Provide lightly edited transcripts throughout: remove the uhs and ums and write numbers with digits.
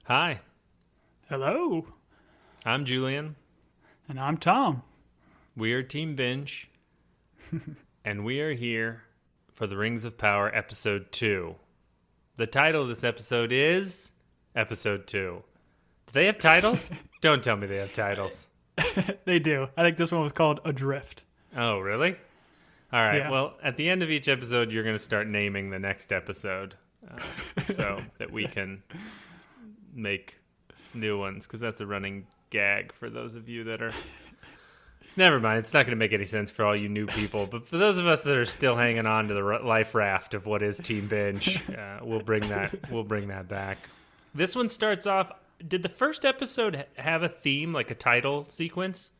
Hi, Hello, I'm Julian. and I'm Tom. We are Team Binge, and we are here for the Rings of Power Episode 2. The title of this episode is Episode 2. Do they have titles? Don't tell me they have titles. They do. I think this one was called Adrift. Oh, really? All right, Yeah. well, at the end of each episode, you're going to start naming the next episode so that we can make new ones, because that's a running gag for those of you that are... Never mind, it's not going to make any sense for all you new people, but for those of us that are still hanging on to the life raft of what is Team Binge, we'll bring that back. This one starts off... Did the first episode have a theme, like a title sequence?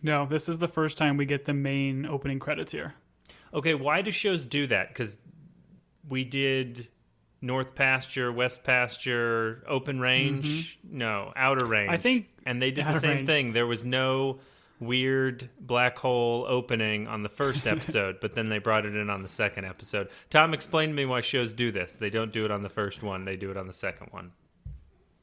No, this is the first time we get the main opening credits here. Okay, why do shows do that? Because we did North Pasture, West Pasture, Open Range. No, Outer Range. I think and they did the Outer same Range. thing. There was no weird black hole opening on the first episode, but then they brought it in on the second episode. Tom, explain to me why shows do this. They don't do it on the first one. They do it on the second one.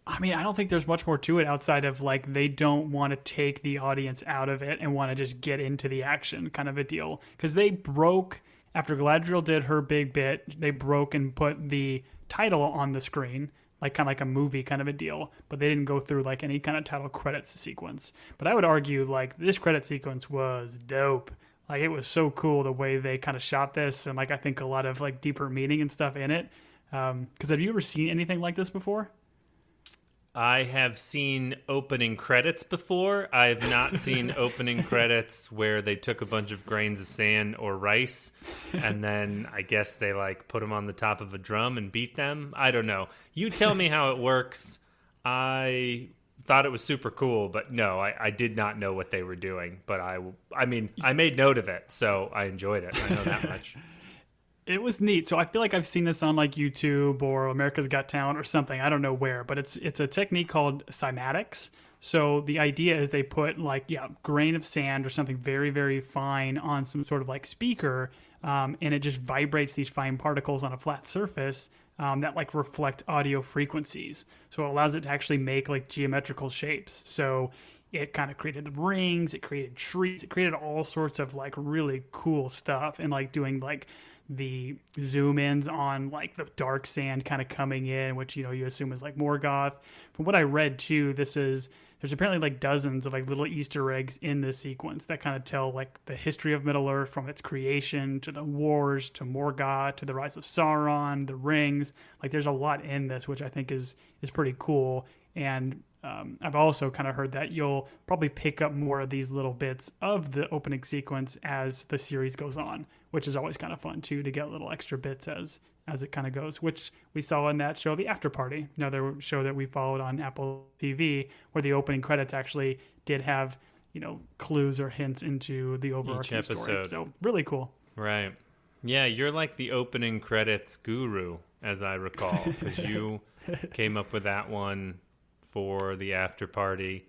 I mean, I don't think there's much more to it outside of like they don't want to take the audience out of it and want to just get into the action kind of a deal. Because they broke, after Galadriel did her big bit, they broke and put the title on the screen, like kind of like a movie kind of a deal. But they didn't go through like any kind of title credits sequence. But I would argue like this credit sequence was dope. Like it was so cool the way they kind of shot this, and like I think a lot of like deeper meaning and stuff in it. Because have you ever seen anything like this before? I have seen opening credits before. I have not seen opening credits where they took a bunch of grains of sand or rice and then I guess they like put them on the top of a drum and beat them. I don't know. You tell me how it works. I thought it was super cool, but no, I did not know what they were doing. But I mean, I made note of it, so I enjoyed it. I know that much. It was neat. So I feel like I've seen this on like YouTube or America's Got Talent or something. I don't know where, but it's a technique called cymatics. So the idea is they put like, grain of sand or something very, very fine on some sort of like speaker, and it just vibrates these fine particles on a flat surface that like reflect audio frequencies. So it allows it to actually make like geometrical shapes. So it kind of created the rings, it created trees, it created all sorts of like really cool stuff, and like doing like the zoom ins on like the dark sand kind of coming in, which you assume is like Morgoth. From what I read too, there's apparently like dozens of like little Easter eggs in this sequence that kind of tell like the history of Middle Earth from its creation to the wars to Morgoth to the rise of Sauron, the rings. Like there's a lot in this, which I think is pretty cool. And I've also kind of heard that you'll probably pick up more of these little bits of the opening sequence as the series goes on, which is always kind of fun too, to get little extra bits as it kind of goes, which we saw in that show, The After Party, another show that we followed on Apple TV, where the opening credits actually did have, clues or hints into the overarching story. So really cool. Right. Yeah, you're like the opening credits guru, as I recall, because you came up with that one for The After Party.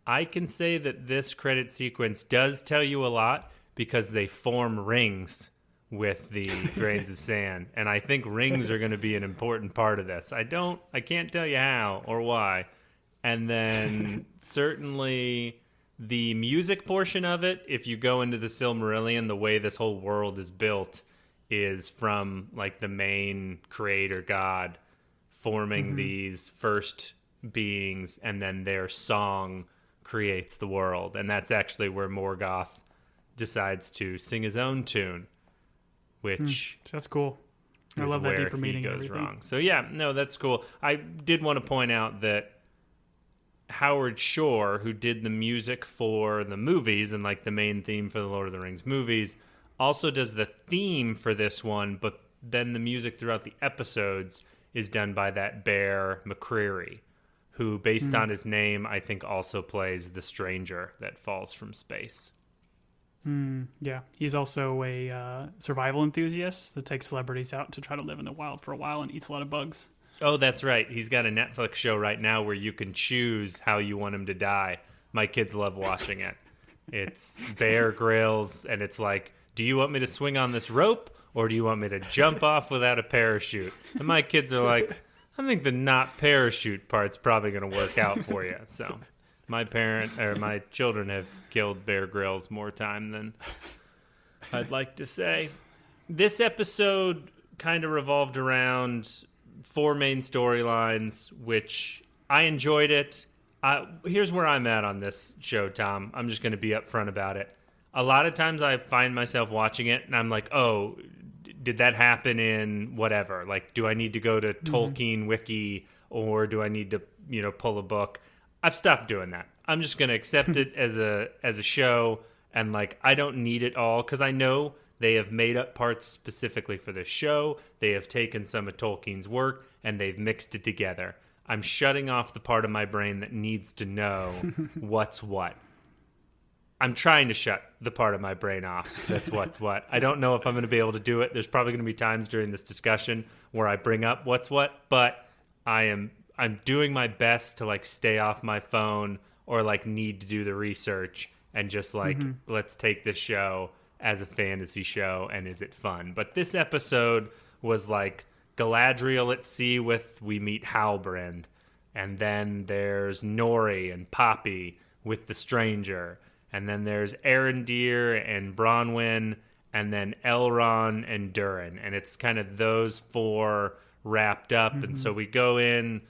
I can say that this credit sequence does tell you a lot because they form rings with the grains of sand, and I think rings are going to be an important part of this. I can't tell you how or why. And then certainly the music portion of it, if you go into the Silmarillion, the way this whole world is built is from like the main creator god forming these first beings, and then their song creates the world. And that's actually where Morgoth decides to sing his own tune, which that's cool. I love that deeper meaning. Goes wrong. So yeah, no, that's cool. I did want to point out that Howard Shore, who did the music for the movies and like the main theme for the Lord of the Rings movies, also does the theme for this one, but then the music throughout the episodes is done by that Bear McCreary, who, based on his name, I think also plays the stranger that falls from space. Yeah, he's also a survival enthusiast that takes celebrities out to try to live in the wild for a while and eats a lot of bugs. Oh, that's right. He's got a Netflix show right now where you can choose how you want him to die. My kids love watching it. It's Bear Grylls, and it's like, do you want me to swing on this rope, or do you want me to jump off without a parachute? And my kids are like, I think the not parachute part's probably going to work out for you. So my children have killed Bear Grylls more time than I'd like to say. This episode kind of revolved around 4 main storylines, which I enjoyed it. Here's where I'm at on this show, Tom. I'm just going to be upfront about it. A lot of times I find myself watching it and I'm like, oh, did that happen in whatever? Like, do I need to go to Tolkien Wiki, or do I need to, pull a book? I've stopped doing that. I'm just going to accept it as a show, and like, I don't need it all, because I know they have made up parts specifically for this show. They have taken some of Tolkien's work and they've mixed it together. I'm shutting off the part of my brain that needs to know what's what. I'm trying to shut the part of my brain off that's what's what. I don't know if I'm going to be able to do it. There's probably going to be times during this discussion where I bring up what's what, but I'm doing my best to like stay off my phone or like need to do the research and just like, let's take this show as a fantasy show and is it fun? But this episode was like Galadriel at sea with we meet Halbrand, and then there's Nori and Poppy with the stranger, and then there's Arondir and Bronwyn, and then Elrond and Durin, and it's kind of those 4 wrapped up. And so we go in,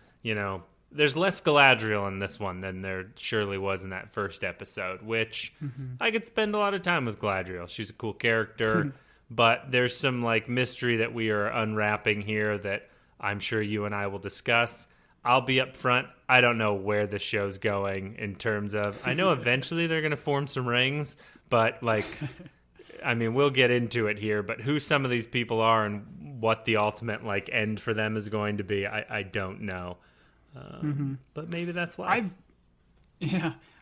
there's less Galadriel in this one than there surely was in that first episode, which I could spend a lot of time with Galadriel. She's a cool character, but there's some like mystery that we are unwrapping here that I'm sure you and I will discuss. I'll be up front. I don't know where the show's going in terms of, I know eventually they're going to form some rings, but like, I mean, we'll get into it here, but who some of these people are and what the ultimate like end for them is going to be, I don't know. But maybe that's life.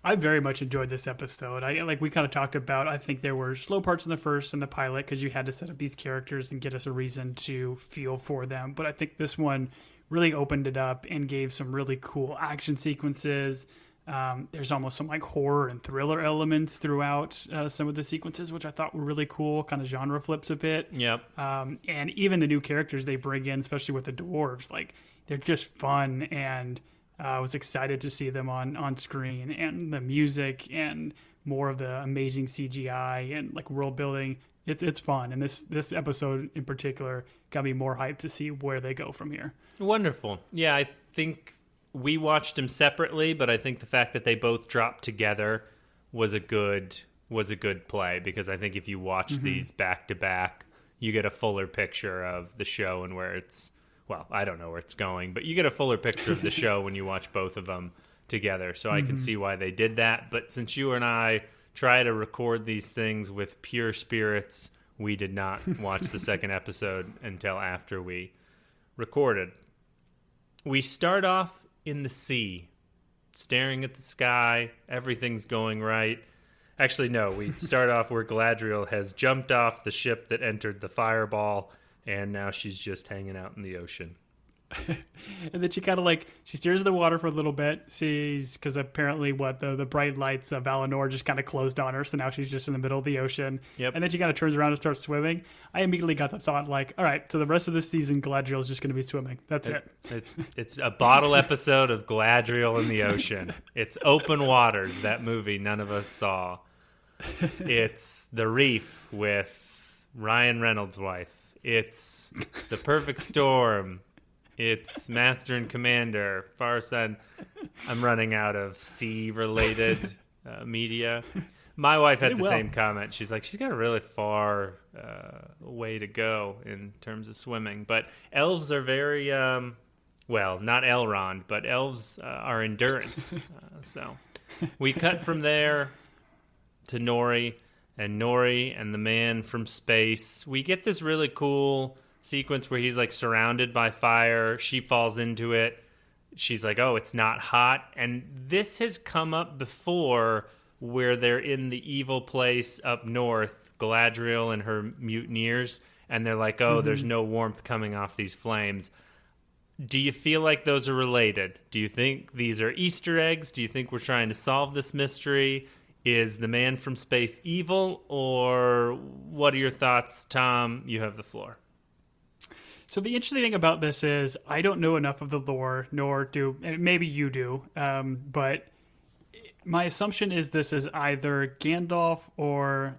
I very much enjoyed this episode. We kind of talked about, I think there were slow parts in the first and the pilot because you had to set up these characters and get us a reason to feel for them. But I think this one really opened it up and gave some really cool action sequences. There's almost some like horror and thriller elements throughout some of the sequences, which I thought were really cool, kind of genre flips a bit. Yep. And even the new characters they bring in, especially with the dwarves, like they're just fun, and I was excited to see them on screen, and the music and more of the amazing CGI and like world building. It's fun, and this episode in particular got me more hyped to see where they go from here. Wonderful. Yeah, I think we watched them separately, but I think the fact that they both dropped together was a good play, because I think if you watch these back to back, you get a fuller picture of the show and where it's. Well, I don't know where it's going, but you get a fuller picture of the show when you watch both of them together. So I can see why they did that. But since you and I try to record these things with pure spirits, we did not watch the second episode until after we recorded. We start off in the sea, staring at the sky. Everything's going right. Actually, no, we start off where Galadriel has jumped off the ship that entered the fireball, and now she's just hanging out in the ocean. And then she kind of like, she steers in the water for a little bit, sees, because apparently the bright lights of Valinor just kind of closed on her, so now she's just in the middle of the ocean. Yep. And then she kind of turns around and starts swimming. I immediately got the thought like, all right, so the rest of this season, Galadriel's just going to be swimming. That's it. It's a bottle episode of Galadriel in the ocean. It's Open Waters, that movie none of us saw. It's The Reef with Ryan Reynolds' wife. It's The Perfect Storm. It's Master and Commander. Far Side. I'm running out of sea-related media. My wife had the same comment. She's like, she's got a really far way to go in terms of swimming. But elves are very, well, not Elrond, but elves are endurance. So we cut from there to Nori. And Nori and the man from space. We get this really cool sequence where he's like surrounded by fire. She falls into it. She's like, oh, it's not hot. And this has come up before where they're in the evil place up north, Galadriel and her mutineers. And they're like, oh, there's no warmth coming off these flames. Do you feel like those are related? Do you think these are Easter eggs? Do you think we're trying to solve this mystery? Is the man from space evil, or what are your thoughts, Tom? You have the floor. So the interesting thing about this is I don't know enough of the lore, nor do, and maybe you do, but my assumption is this is either Gandalf or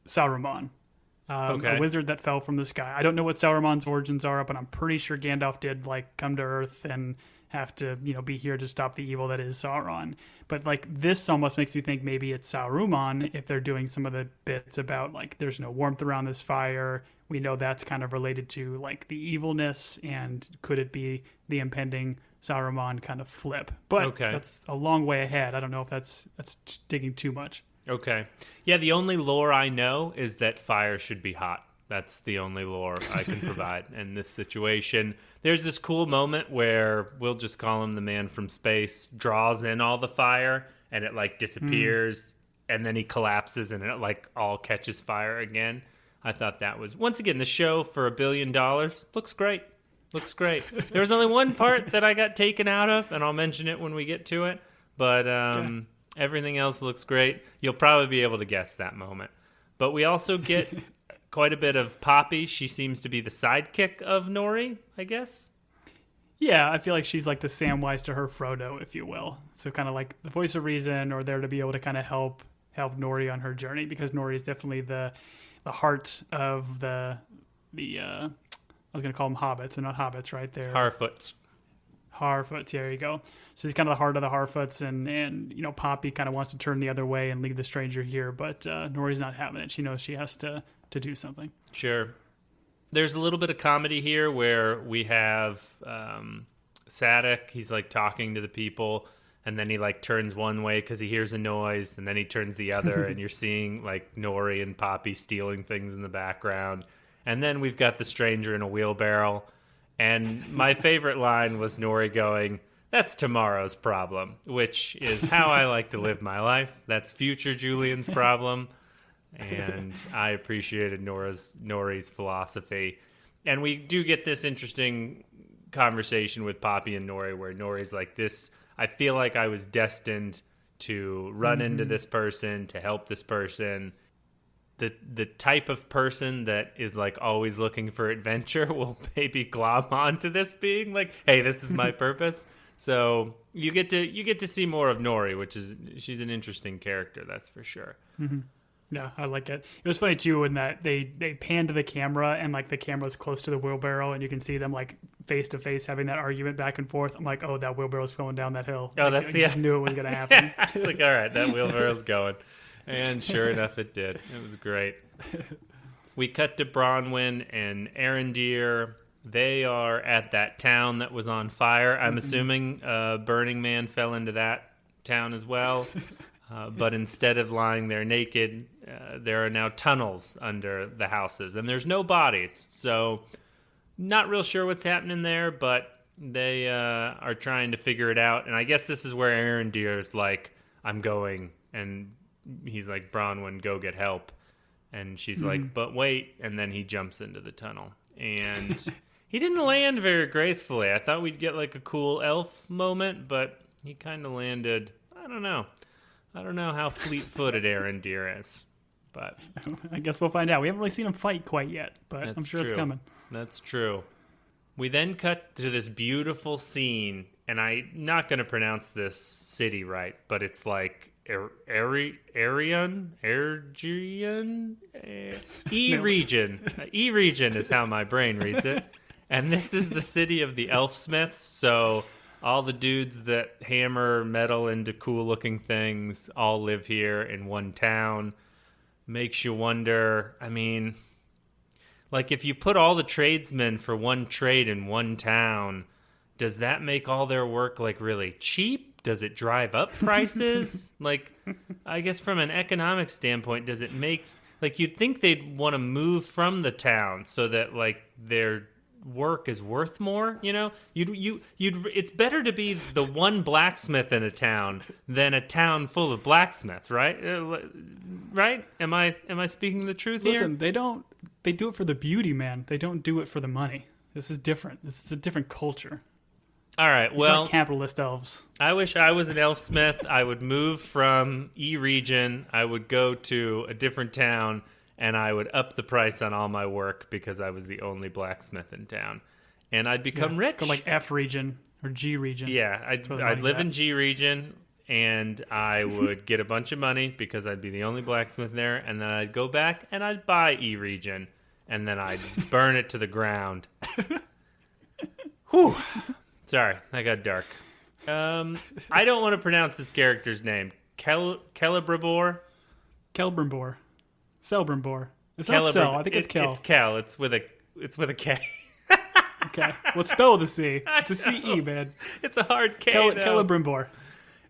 Sauron, Okay. a wizard that fell from the sky. I don't know what Sauron's origins are, but I'm pretty sure Gandalf did like come to Earth and have to, be here to stop the evil that is Sauron. But like this almost makes me think maybe it's Saruman if they're doing some of the bits about like there's no warmth around this fire. We know that's kind of related to like the evilness, and could it be the impending Saruman kind of flip? But Okay. that's a long way ahead. I don't know if that's digging too much. Okay. Yeah, the only lore I know is that fire should be hot. That's the only lore I can provide in this situation. There's this cool moment where we'll just call him the man from space, draws in all the fire, and it like disappears, and then he collapses and it like all catches fire again. I thought that was, once again, the show for $1 billion looks great. Looks great. There was only one part that I got taken out of, and I'll mention it when we get to it. But everything else looks great. You'll probably be able to guess that moment. But we also get quite a bit of Poppy. She seems to be the sidekick of Nori, I guess. Yeah, I feel like she's like the Samwise to her Frodo, if you will. So kind of like the voice of reason, or there to be able to kind of help Nori on her journey, because Nori is definitely the heart of the I was going to call them hobbits. They're not hobbits, right? They're Harfoots. Harfoots, there you go. So he's kind of the heart of the Harfoots, and Poppy kind of wants to turn the other way and leave the stranger here, but Nori's not having it. She knows she has to do something. Sure. There's a little bit of comedy here where we have Sadek. He's like talking to the people, and then he like turns one way because he hears a noise, and then he turns the other, and you're seeing like Nori and Poppy stealing things in the background. And then we've got the stranger in a wheelbarrow. And my favorite line was Nori going, "That's tomorrow's problem," which is how I like to live my life. That's future Julian's problem. And I appreciated Nori's philosophy. And we do get this interesting conversation with Poppy and Nori where Nori's like, this, I feel like I was destined to run into this person, to help this person. The type of person that is like always looking for adventure will maybe glom onto this being like, hey, this is my purpose. So you get to see more of Nori, which is, she's an interesting character, that's for sure. Mm-hmm. Yeah, I like it. It was funny too in that they pan to the camera, and like the camera's close to the wheelbarrow, and you can see them like face to face having that argument back and forth. I'm like, oh, that wheelbarrow's going down that hill. Oh, like, that's I just knew it was gonna happen. It's like, all right, that wheelbarrow's going, and sure enough, it did. It was great. We cut to Bronwyn and Arondir. They are at that town that was on fire. I'm assuming Burning Man fell into that town as well. But instead of lying there naked, there are now tunnels under the houses, and there's no bodies. So not real sure what's happening there, but they are trying to figure it out. And I guess this is where Arondir's like, I'm going. And he's like, Bronwyn, go get help. And she's like, but wait. And then he jumps into the tunnel. And he didn't land very gracefully. I thought we'd get like a cool elf moment, but he kind of landed, I don't know how fleet-footed Arondir is, but I guess we'll find out. We haven't really seen him fight quite yet, but I'm sure true. it's coming. That's true. We then cut to this beautiful scene, and I'm not going to pronounce this city right, but it's like E-Region? E-Region is how my brain reads it. And this is the city of the Elfsmiths, so all the dudes that hammer metal into cool-looking things all live here in one town. Makes you wonder, I mean, like if you put all the tradesmen for one trade in one town, does that make all their work like really cheap? Does it drive up prices? Like, I guess from an economic standpoint, does it make, like you'd think they'd want to move from the town so that like their work is worth more, you know? You'd it's better to be the one blacksmith in a town than a town full of blacksmith, right? Right? Am I speaking the truth here? Listen, they do it for the beauty, man. They don't do it for the money. This is different. This is a different culture. All right, These well, aren't capitalist elves. I wish I was an elfsmith. I would move from E-Region. I would go to a different town and I would up the price on all my work because I was the only blacksmith in town. And I'd become rich. Go like F region or G region. Yeah, I'd live in G region, and I would get a bunch of money because I'd be the only blacksmith there, and then I'd go back and I'd buy E region, and then I'd burn it to the ground. Whew. Sorry, that got dark. I don't want to pronounce this character's name. Celebrimbor? Celebrimbor. Celebrimbor. It's not Cel. I think it's Kel. It's Kel. It's with a K. Okay. Let's spell the C. It's a C-E, man. It's a hard K, Celebrimbor.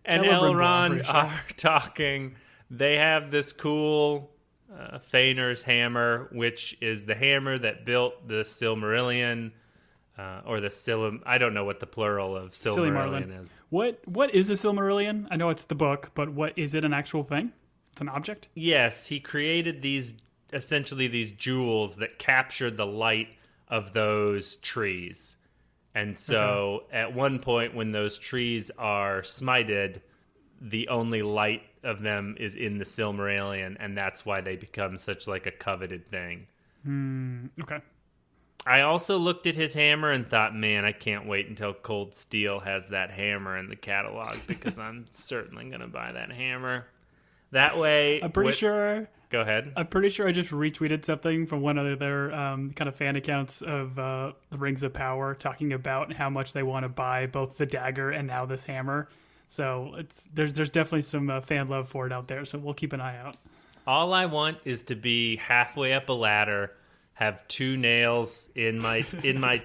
And Elrond are talking. They have this cool Fëanor's hammer, which is the hammer that built the Silmarillion, or the I don't know what the plural of Silmarillion is. What is a Silmarillion? I know it's the book, but what is it? An actual thing? It's an object? Yes, he created essentially these jewels that captured the light of those trees. And so at one point when those trees are smited, the only light of them is in the Silmarillion, and that's why they become such like a coveted thing. Okay. I also looked at his hammer and thought, man, I can't wait until Cold Steel has that hammer in the catalog because I'm certainly going to buy that hammer. That way... I'm pretty sure... Go ahead. I'm pretty sure I just retweeted something from one of their kind of fan accounts of the Rings of Power talking about how much they want to buy both the dagger and now this hammer. So there's definitely some fan love for it out there, so we'll keep an eye out. All I want is to be halfway up a ladder, have 2 nails in my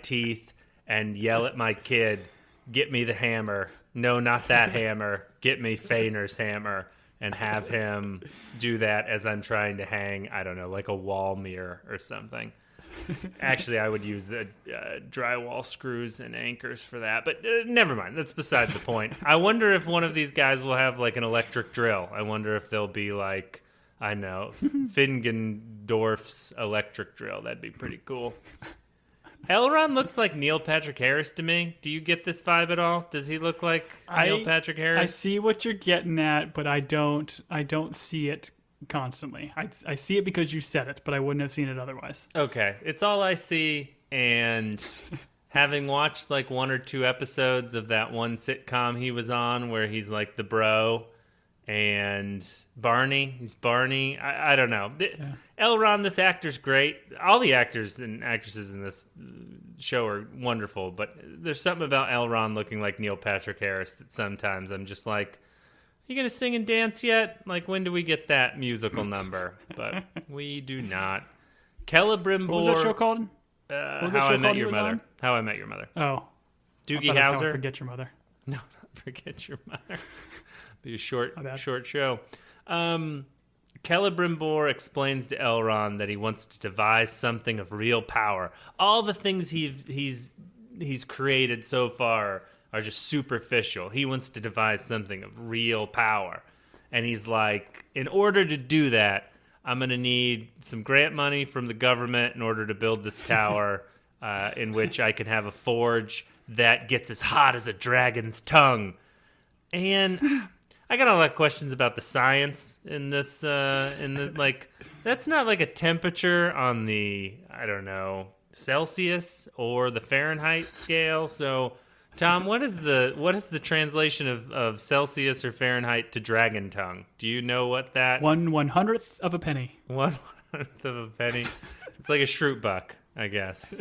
teeth, and yell at my kid, "Get me the hammer. No, not that hammer. Get me Fëanor's hammer." And have him do that as I'm trying to hang, I don't know, like a wall mirror or something. Actually, I would use the drywall screws and anchors for that. But never mind. That's beside the point. I wonder if one of these guys will have like an electric drill. I wonder if they'll be like, I know, Fingendorf's electric drill. That'd be pretty cool. Elrond looks like Neil Patrick Harris to me. Do you get this vibe at all? Does he look like Neil Patrick Harris? I see what you're getting at, but I don't see it constantly. I see it because you said it, but I wouldn't have seen it otherwise. Okay, it's all I see, and having watched like 1 or 2 episodes of that one sitcom he was on where he's like the bro, and he's Barney. I don't know. Yeah. Elrond, this actor's great. All the actors and actresses in this show are wonderful, but there's something about Elrond looking like Neil Patrick Harris that sometimes I'm just like, are you going to sing and dance yet? Like, when do we get that musical number? But we do not. Celebrimbor. What was that show called? What was that show called? How I Met Your Mother. Oh. Doogie Howser. How I Forget Your Mother. No, not Forget Your Mother. Be a short show. Celebrimbor explains to Elrond that he wants to devise something of real power. All the things he's created so far are just superficial. He wants to devise something of real power. And he's like, in order to do that, I'm going to need some grant money from the government in order to build this tower in which I can have a forge that gets as hot as a dragon's tongue. And I got a lot of questions about the science in this. That's not like a temperature on the, I don't know, Celsius or the Fahrenheit scale. So, Tom, what is the translation of Celsius or Fahrenheit to dragon tongue? Do you know what that? 1/100th of a penny. 1/100th of a penny. It's like a shroot buck, I guess.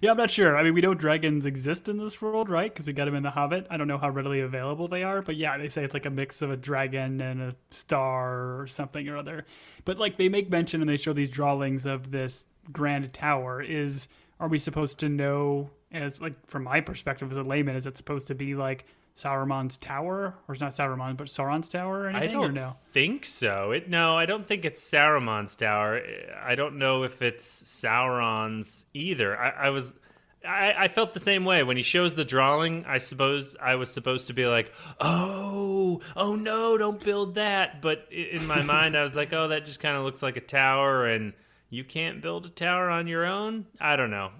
Yeah, I'm not sure. I mean, we know dragons exist in this world, right? Because we got them in The Hobbit. I don't know how readily available they are, but yeah, they say it's like a mix of a dragon and a star or something or other. But like they make mention and they show these drawings of this grand tower. Are we supposed to know, as like from my perspective as a layman, is it supposed to be like Sauron's tower, or it's not Sauron, but Sauron's tower or anything? I don't think so. I don't think it's Saruman's tower. I don't know if it's Sauron's either. I felt the same way when he shows the drawing. I suppose I was supposed to be like, oh no, don't build that. But in my mind, I was like, oh, that just kind of looks like a tower, and you can't build a tower on your own. I don't know.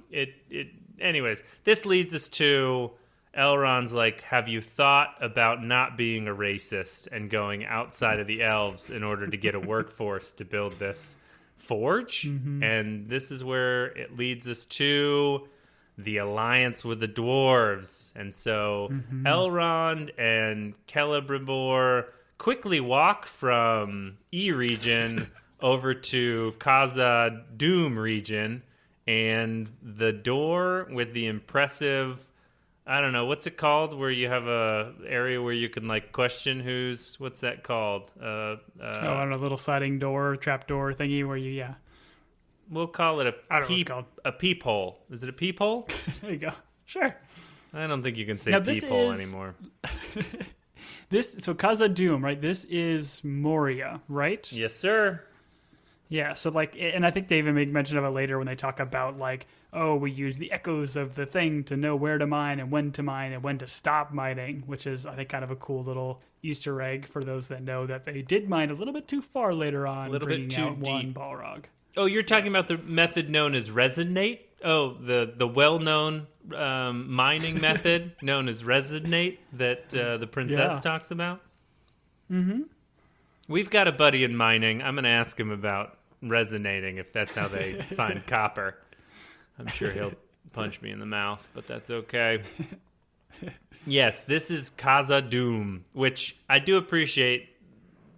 Anyways, this leads us to Elrond's like, have you thought about not being a racist and going outside of the elves in order to get a workforce to build this forge? And this is where it leads us to the alliance with the dwarves. And so Elrond and Celebrimbor quickly walk from E region over to Khazad-dûm region, and the door with the impressive, I don't know, what's it called, where you have a area where you can like question what's that called? On a little sliding door, trap door thingy where you, we'll call it I don't know what it's called. a peephole. Is it a peephole? There you go. Sure. I don't think you can say Now, peephole anymore. So Khazad-dûm, right? This is Moria, right? Yes, sir. Yeah, so like, and I think David made mention of it later when they talk about like, oh, we use the echoes of the thing to know where to mine and when to stop mining, which is, I think, kind of a cool little Easter egg for those that know that they did mine a little bit too far later on, bringing out one Balrog. Oh, you're talking about the method known as resonate? Oh, the well-known mining method known as resonate that the princess talks about? Mm-hmm. We've got a buddy in mining. I'm going to ask him about resonating, if that's how they find copper. I'm sure he'll punch me in the mouth, but that's okay. Yes, this is Khazad-dûm, which I do appreciate.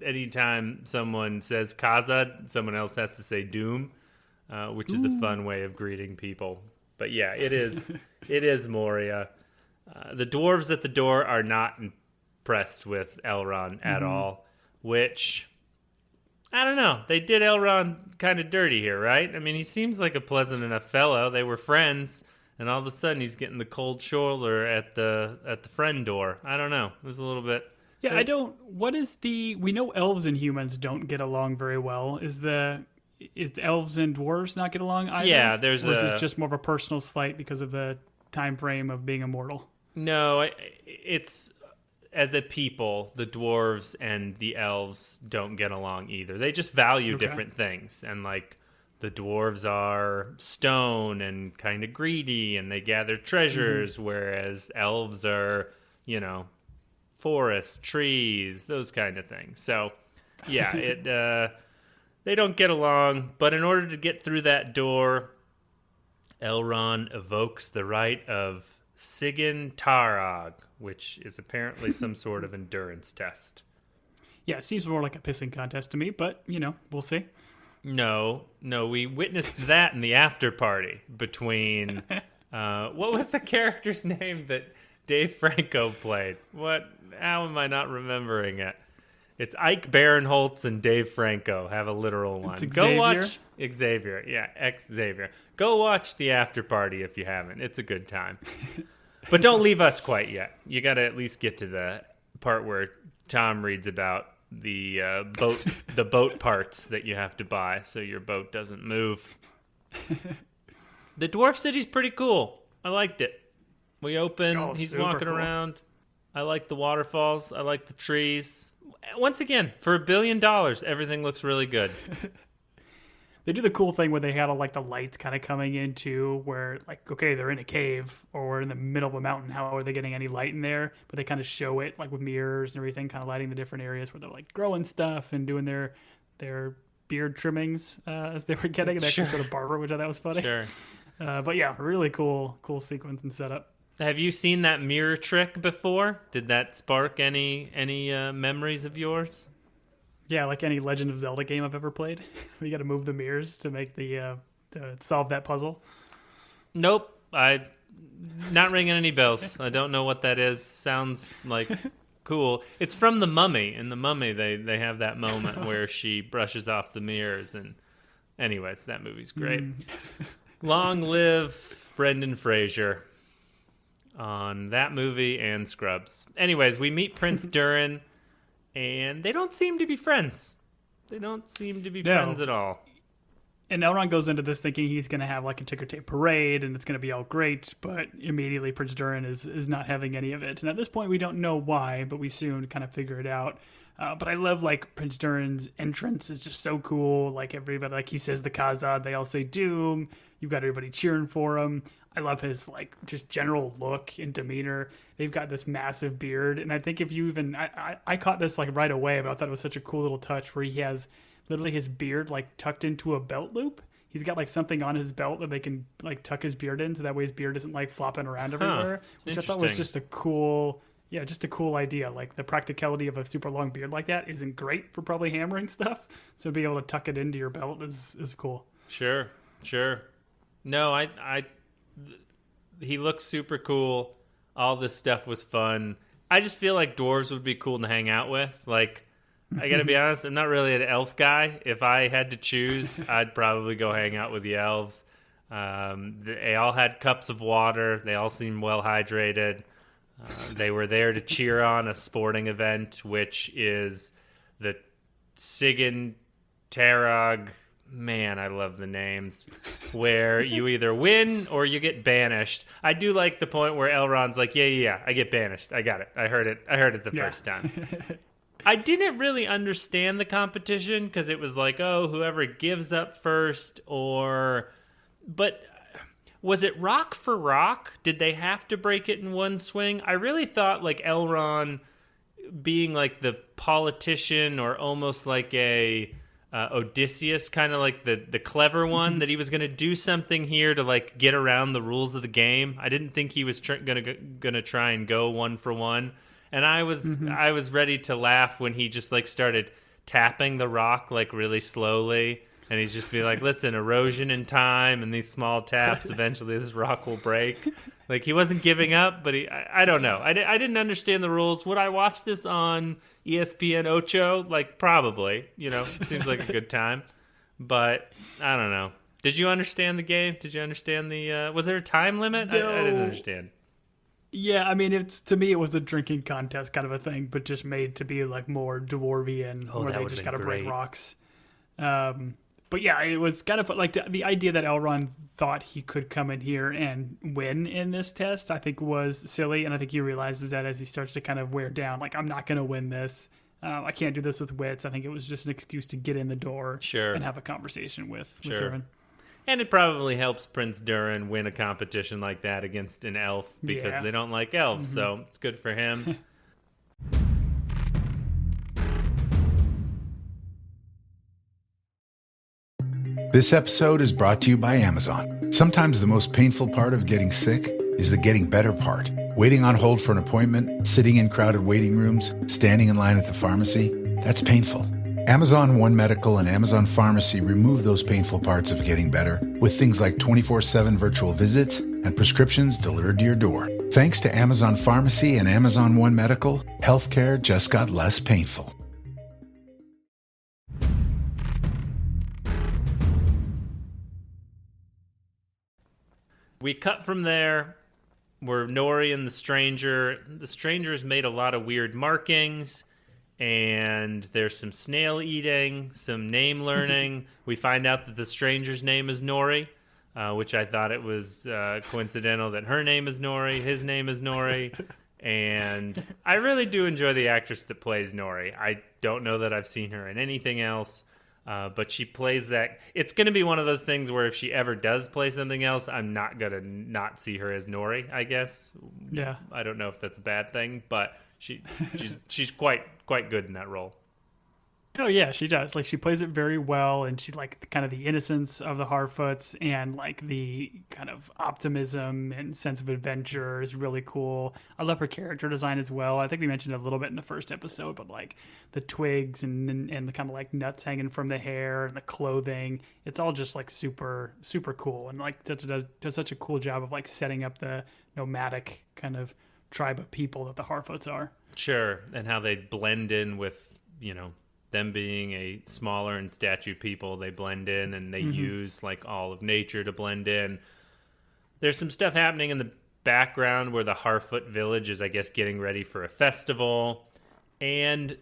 Anytime someone says Khazad, someone else has to say Doom, which is a fun way of greeting people. But yeah, it is Moria. The dwarves at the door are not impressed with Elrond at all, which, I don't know. They did Elrond kind of dirty here, right? I mean, he seems like a pleasant enough fellow. They were friends, and all of a sudden he's getting the cold shoulder at the friend door. I don't know. It was a little bit... Yeah, we know elves and humans don't get along very well. Is elves and dwarves not get along either? Yeah, or is this just more of a personal slight because of the time frame of being immortal? No, it's as a people, the dwarves and the elves don't get along either. They just value different things. And like the dwarves are stone and kind of greedy and they gather treasures, whereas elves are, forest, trees, those kind of things. So, yeah, they don't get along. But in order to get through that door, Elrond evokes the right of Sigyn Tarog, which is apparently some sort of endurance test. Yeah, it seems more like a pissing contest to me, but, we'll see. No, we witnessed that in the after party between... what was the character's name that Dave Franco played? How am I not remembering it? It's Ike Barinholtz and Dave Franco have a literal one. Go watch Xavier. Yeah, Xavier. Go watch the after party if you haven't. It's a good time. But don't leave us quite yet. You got to at least get to the part where Tom reads about the boat parts that you have to buy so your boat doesn't move. The dwarf city's pretty cool. I liked it. We open, he's walking around. I like the waterfalls. I like the trees. Once again, for $1 billion, everything looks really good. They do the cool thing where they had all like the lights kind of coming into where like, okay, they're in a cave or in the middle of a mountain. How are they getting any light in there? But they kind of show it like with mirrors and everything, kind of lighting the different areas where they're like growing stuff and doing their beard trimmings as they were getting. And they actually go to barber, which I thought was funny. Sure. But yeah, really cool sequence and setup. Have you seen that mirror trick before? Did that spark any memories of yours? Yeah, like any Legend of Zelda game I've ever played. We got to move the mirrors to make to solve that puzzle. Nope, not ringing any bells. I don't know what that is. Sounds like cool. It's from The Mummy. In The Mummy, they have that moment where she brushes off the mirrors. And anyways, that movie's great. Long live Brendan Fraser on that movie and Scrubs. Anyways, we meet Prince Durin, and they don't seem to be friends. They don't seem to be friends at all. And Elrond goes into this thinking he's going to have like a ticker tape parade and it's going to be all great, but immediately Prince Durin is not having any of it. And at this point, we don't know why, but we soon kind of figure it out. But I love like Prince Durin's entrance is just so cool. Like everybody, like he says the Khazad, they all say Doom. You've got everybody cheering for him. I love his like just general look and demeanor. They've got this massive beard, and I think if you even I caught this like right away, but I thought it was such a cool little touch where he has literally his beard like tucked into a belt loop. He's got like something on his belt that they can like tuck his beard in, so that way his beard isn't like flopping around everywhere. Which I thought was just a cool, just a cool idea. Like the practicality of a super long beard like that isn't great for probably hammering stuff, so being able to tuck it into your belt is cool. Sure. No, he looks super cool. All this stuff was fun. I just feel like dwarves would be cool to hang out with. Like, I gotta be honest, I'm not really an elf guy. If I had to choose, I'd probably go hang out with the elves. They all had cups of water. They all seemed well hydrated. They were there to cheer on a sporting event, which is the Sigyn Tarog. Man, I love the names. Where you either win or you get banished. I do like the point where Elrond's like, yeah, I get banished. I got it. I heard it the first time. I didn't really understand the competition because it was like, oh, whoever gives up first but was it rock for rock? Did they have to break it in one swing? I really thought like Elrond being like the politician or almost like a Odysseus, kind of like the clever one, that he was going to do something here to like get around the rules of the game. I didn't think he was gonna try and go one for one, and I was ready to laugh when he just like started tapping the rock like really slowly, and he's just be like, "Listen, erosion in time, and these small taps, eventually this rock will break." Like he wasn't giving up, but I don't know. I didn't understand the rules. Would I watch this on ESPN Ocho? Like probably, it seems like a good time, but I don't know. Did you understand the game? Did you understand was there a time limit? No. I didn't understand. Yeah, I mean, to me, it was a drinking contest kind of a thing, but just made to be like more dwarvian, where they just got to break rocks. But yeah, it was kind of like the idea that Elrond thought he could come in here and win in this test, I think was silly. And I think he realizes that as he starts to kind of wear down, like, I'm not going to win this. I can't do this with wits. I think it was just an excuse to get in the door and have a conversation with Durin. And it probably helps Prince Durin win a competition like that against an elf because they don't like elves. So it's good for him. This episode is brought to you by Amazon. Sometimes the most painful part of getting sick is the getting better part. Waiting on hold for an appointment, sitting in crowded waiting rooms, standing in line at the pharmacy, that's painful. Amazon One Medical and Amazon Pharmacy remove those painful parts of getting better with things like 24/7 virtual visits and prescriptions delivered to your door. Thanks to Amazon Pharmacy and Amazon One Medical, healthcare just got less painful. We cut from there. We're Nori and the stranger. The stranger has made a lot of weird markings, and there's some snail eating, some name learning. We find out that the stranger's name is Nori, which I thought it was coincidental that her name is Nori, his name is Nori. And I really do enjoy the actress that plays Nori. I don't know that I've seen her in anything else. But she plays that. It's going to be one of those things where if she ever does play something else, I'm not going to not see her as Nori, I guess. Yeah. I don't know if that's a bad thing, but she's quite good in that role. Oh yeah, she does. Like she plays it very well, and she like kind of the innocence of the Harfoots and like the kind of optimism and sense of adventure is really cool. I love her character design as well. I think we mentioned it a little bit in the first episode, but like the twigs and the kind of like nuts hanging from the hair and the clothing, it's all just like super cool, and like does such a cool job of like setting up the nomadic kind of tribe of people that the Harfoots are. Sure, and how they blend in with them being a smaller and statued people, they blend in and they use like all of nature to blend in. There's some stuff happening in the background where the Harfoot village is, I guess, getting ready for a festival. And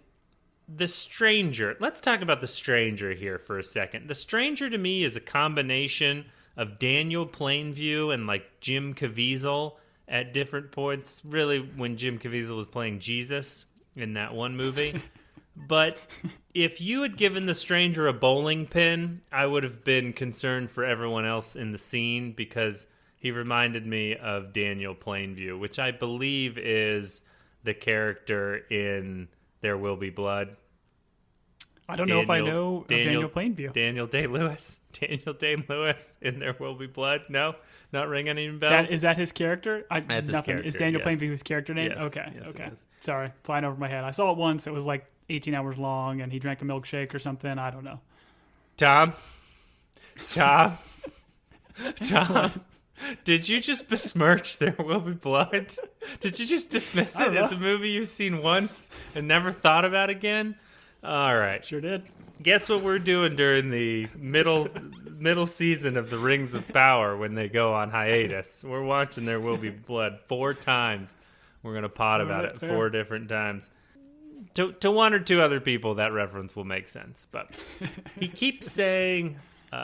the stranger, let's talk about the stranger here for a second. The stranger to me is a combination of Daniel Plainview and like Jim Caviezel at different points. Really, when Jim Caviezel was playing Jesus in that one movie. But if you had given the stranger a bowling pin, I would have been concerned for everyone else in the scene because he reminded me of Daniel Plainview, which I believe is the character in There Will Be Blood. I don't know if I know Daniel Plainview. Daniel Day-Lewis. Daniel Day-Lewis in There Will Be Blood. No? Not ringing any bells? Is that his character? That's nothing. his character, Is Daniel yes. Plainview his character name? Yes. Okay. Yes, okay. it is. Sorry, flying over my head. I saw it once. It was like 18 hours long, and he drank a milkshake or something. I don't know. Tom? Did you just besmirch There Will Be Blood? Did you just dismiss it as a movie you've seen once and never thought about again? All right. Sure did. Guess what we're doing during the middle season of the Rings of Power when they go on hiatus? We're watching There Will Be Blood 4 times. We're going to pod about it fair. 4 different times. To one or two other people, that reference will make sense. But he keeps saying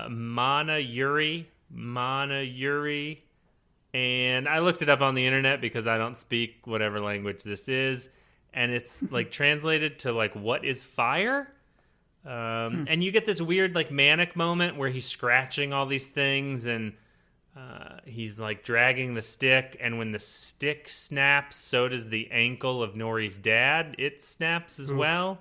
Mana Yuri. And I looked it up on the internet because I don't speak whatever language this is. And it's like translated to like, what is fire? And you get this weird like manic moment where he's scratching all these things and he's like dragging the stick, and when the stick snaps, so does the ankle of Nori's dad. It snaps as well.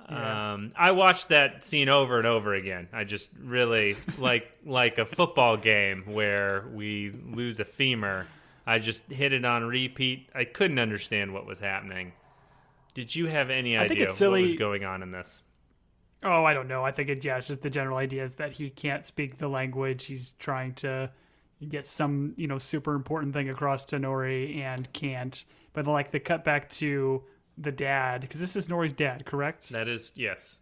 Yeah. I watched that scene over and over again. I just really like a football game where we lose a femur. I just hit it on repeat. I couldn't understand what was happening. Did you have any idea what was going on in this? Oh, I don't know. I think it's just the general idea is that he can't speak the language. He's trying to get some, super important thing across to Nori and can't. But like the cut back to the dad, because this is Nori's dad, correct? That is, yes.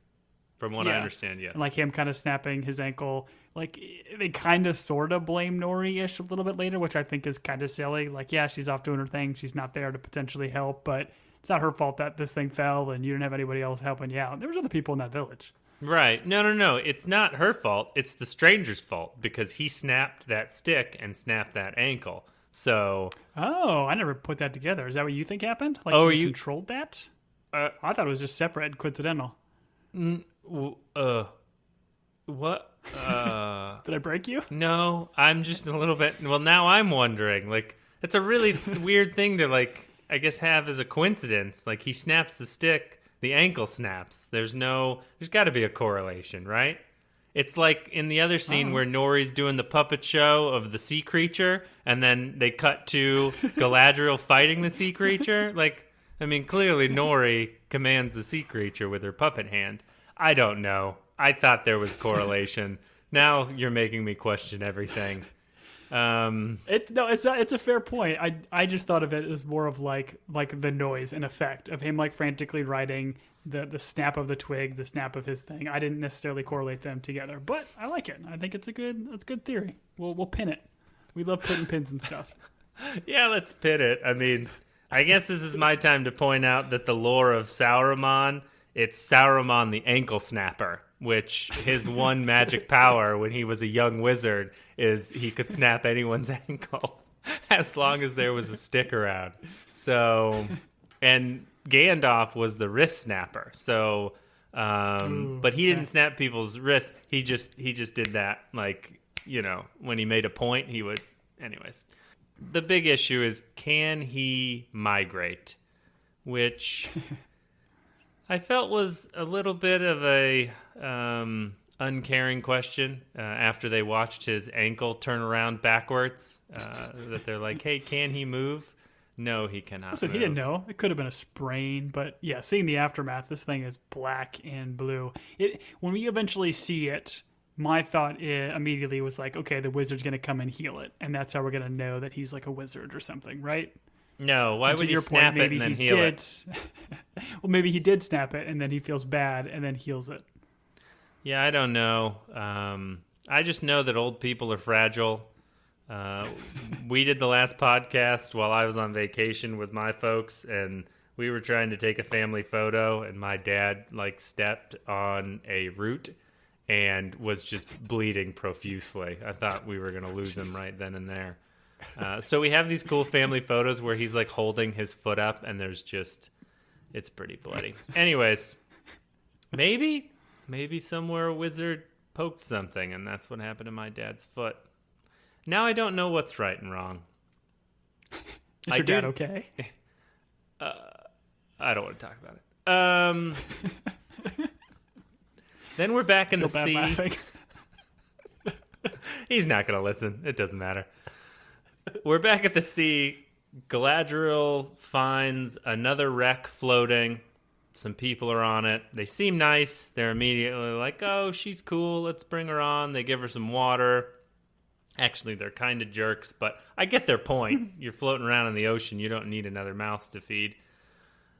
From what I understand, yes. And like him kind of snapping his ankle. Like they kind of sort of blame Nori-ish a little bit later, which I think is kind of silly. Like, yeah, she's off doing her thing. She's not there to potentially help, but it's not her fault that this thing fell and you didn't have anybody else helping you out. There was other people in that village. Right. No. It's not her fault. It's the stranger's fault because he snapped that stick and snapped that ankle. So. Oh, I never put that together. Is that what you think happened? Like he controlled that? I thought it was just separate and coincidental. What? Did I break you? No, I'm just a little bit. Well, now I'm wondering. Like, it's a really weird thing to like, I guess, have as a coincidence. Like, he snaps the stick, the ankle snaps. There's got to be a correlation, right? It's like in the other scene where Nori's doing the puppet show of the sea creature, and then they cut to Galadriel fighting the sea creature. Like, I mean, clearly Nori commands the sea creature with her puppet hand. I don't know. I thought there was correlation. Now you're making me question everything. It's a fair point. I just thought of it as more of like the noise and effect of him like frantically writing the snap of the twig, the snap of his thing. I didn't necessarily correlate them together, but I like it. I think it's a good theory. We'll pin it. We love putting pins and stuff. Yeah, let's pin it. I mean, I guess this is my time to point out that the lore of Sauron, it's Sauron the ankle snapper, which his one magic power when he was a young wizard is he could snap anyone's ankle as long as there was a stick around. So, and Gandalf was the wrist snapper. So, but he didn't snap people's wrists. He just did that, like, when he made a point, he would. Anyways, the big issue is, can he migrate? Which I felt was a little bit of a uncaring question after they watched his ankle turn around backwards. That they're like, hey, can he move? No, he cannot. Listen, he didn't know. It could have been a sprain, but yeah, seeing the aftermath, this thing is black and blue. When we eventually see it, my thought immediately was like, okay, the wizard's going to come and heal it, and that's how we're going to know that he's like a wizard or something, right? No, why would you snap it and then heal it? Well, maybe he did snap it, and then he feels bad, and then heals it. Yeah, I don't know. I just know that old people are fragile. We did the last podcast while I was on vacation with my folks, and we were trying to take a family photo, and my dad stepped on a root and was just bleeding profusely. I thought we were going to lose him right then and there. So we have these cool family photos where he's holding his foot up, and there's just, it's pretty bloody. Anyways, Maybe somewhere a wizard poked something, and that's what happened to my dad's foot. Now I don't know what's right and wrong. Is your dad okay? I don't want to talk about it. Then we're back in the Feel bad sea. laughing. He's not going to listen. It doesn't matter. We're back at the sea. Galadriel finds another wreck floating. Some people are on it. They seem nice. They're immediately like, oh, she's cool. Let's bring her on. They give her some water. Actually, they're kind of jerks, but I get their point. You're floating around in the ocean. You don't need another mouth to feed.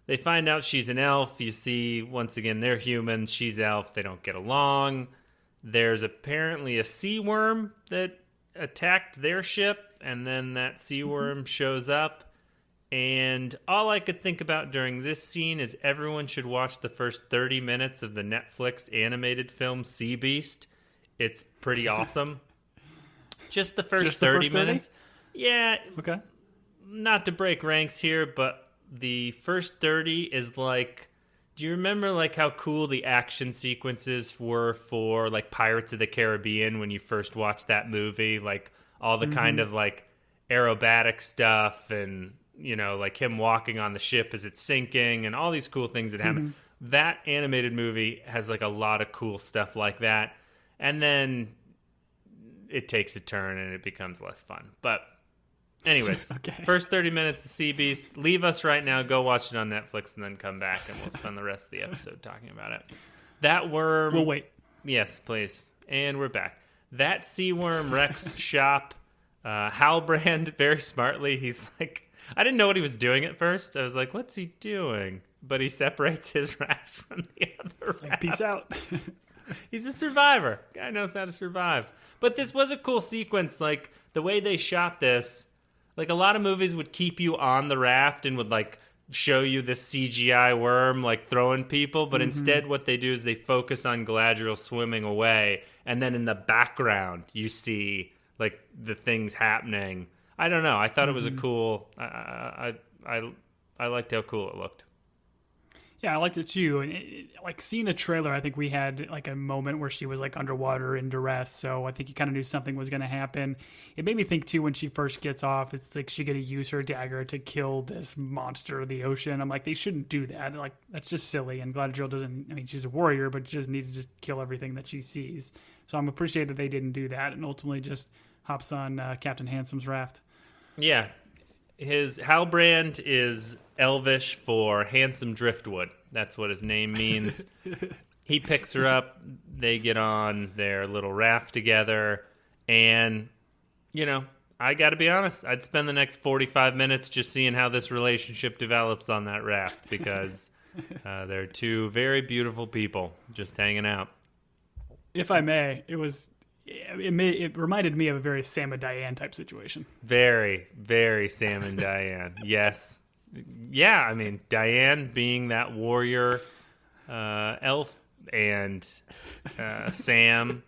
They find out she's an elf. You see, once again, they're humans. She's elf. They don't get along. There's apparently a sea worm that attacked their ship, and then that sea worm shows up. And all I could think about during this scene is everyone should watch the first 30 minutes of the Netflix animated film Sea Beast. It's pretty awesome. Just the first 30 minutes. Yeah. Okay. Not to break ranks here, but the first 30 is like, do you remember like how cool the action sequences were for like Pirates of the Caribbean when you first watched that movie? Like all the kind of like aerobatic stuff and, you know, like him walking on the ship as it's sinking and all these cool things that happen. That animated movie has like a lot of cool stuff like that. And then it takes a turn and it becomes less fun. But anyways, Okay. First 30 minutes of Sea Beast. Leave us right now. Go watch it on Netflix and then come back and we'll spend the rest of the episode talking about it. That worm. We'll wait. Yes, please. And we're back. That sea worm wrecks shop. Halbrand, very smartly, he's like, I didn't know what he was doing at first. I was like, what's he doing? But he separates his raft from the other raft. Like, peace out. He's a survivor. Guy knows how to survive. But this was a cool sequence. Like, the way they shot this, like, a lot of movies would keep you on the raft and would, like, show you this CGI worm, like, throwing people. But instead, what they do is they focus on Galadriel swimming away. And then in the background, you see, like, the things happening. I don't know. I thought it was a cool... I liked how cool it looked. Yeah, I liked it too. And like seeing the trailer, I think we had like a moment where she was like underwater in duress. So I think you kind of knew something was going to happen. It made me think too when she first gets off, it's like she going to use her dagger to kill this monster of the ocean. I'm like, they shouldn't do that. Like that's just silly. And Galadriel doesn't. I mean, she's a warrior, but she doesn't need to just kill everything that she sees. So I'm appreciated that they didn't do that and ultimately just hops on Captain Handsome's raft. Yeah. His Halbrand is Elvish for handsome driftwood. That's what his name means. He picks her up. They get on their little raft together. And, you know, I got to be honest. I'd spend the next 45 minutes just seeing how this relationship develops on that raft because they're two very beautiful people just hanging out. If I may, it reminded me of a very Sam and Diane type situation. Very, very Sam and Diane. Yes. Yeah, I mean, Diane being that warrior elf and Sam.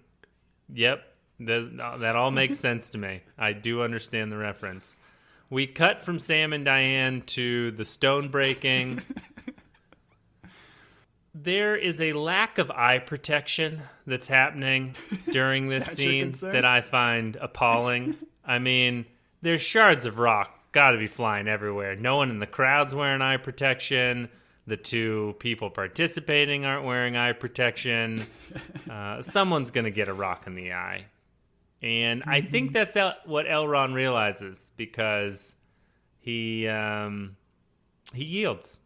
Yep, that all makes sense to me. I do understand the reference. We cut from Sam and Diane to the stone breaking. There is a lack of eye protection that's happening during this scene that I find appalling. I mean, there's shards of rock got to be flying everywhere. No one in the crowd's wearing eye protection. The two people participating aren't wearing eye protection. Someone's going to get a rock in the eye. And I think that's what Elrond realizes because he yields.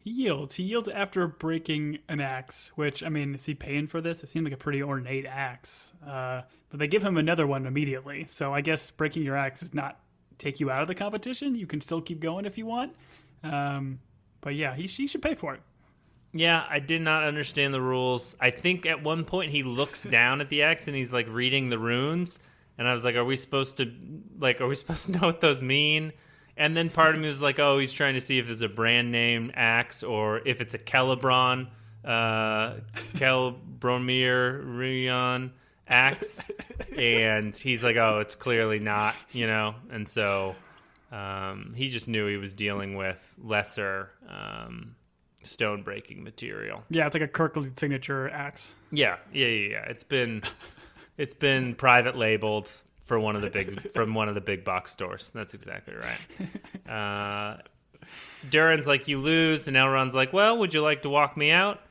He yields after breaking an axe, which, I mean, is he paying for this? It seemed like a pretty ornate axe. But they give him another one immediately. So I guess breaking your axe does not take you out of the competition. You can still keep going if you want. But yeah, he should pay for it. Yeah, I did not understand the rules. I think at one point he looks down at the axe and he's like reading the runes. And I was like, are we supposed to know what those mean? And then part of me was like, oh, he's trying to see if it's a brand name axe or if it's a Celeborn, Rion axe. And he's like, oh, it's clearly not, you know? And so he just knew he was dealing with lesser stone breaking material. Yeah, it's like a Kirkland signature axe. Yeah. It's been private labeled for one of the big box stores. That's exactly right. Durin's like, you lose, and Elrond's like, well, would you like to walk me out?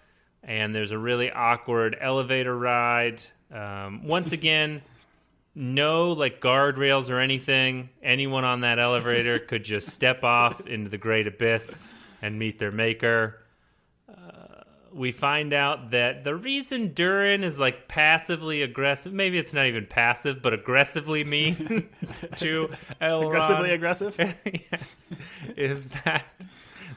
And there's a really awkward elevator ride. Once again, no like guardrails or anything. Anyone on that elevator could just step off into the great abyss and meet their maker. We find out that the reason Durin is like passively aggressive, maybe it's not even passive, but aggressively mean to Elrond. Aggressively aggressive? Yes, is that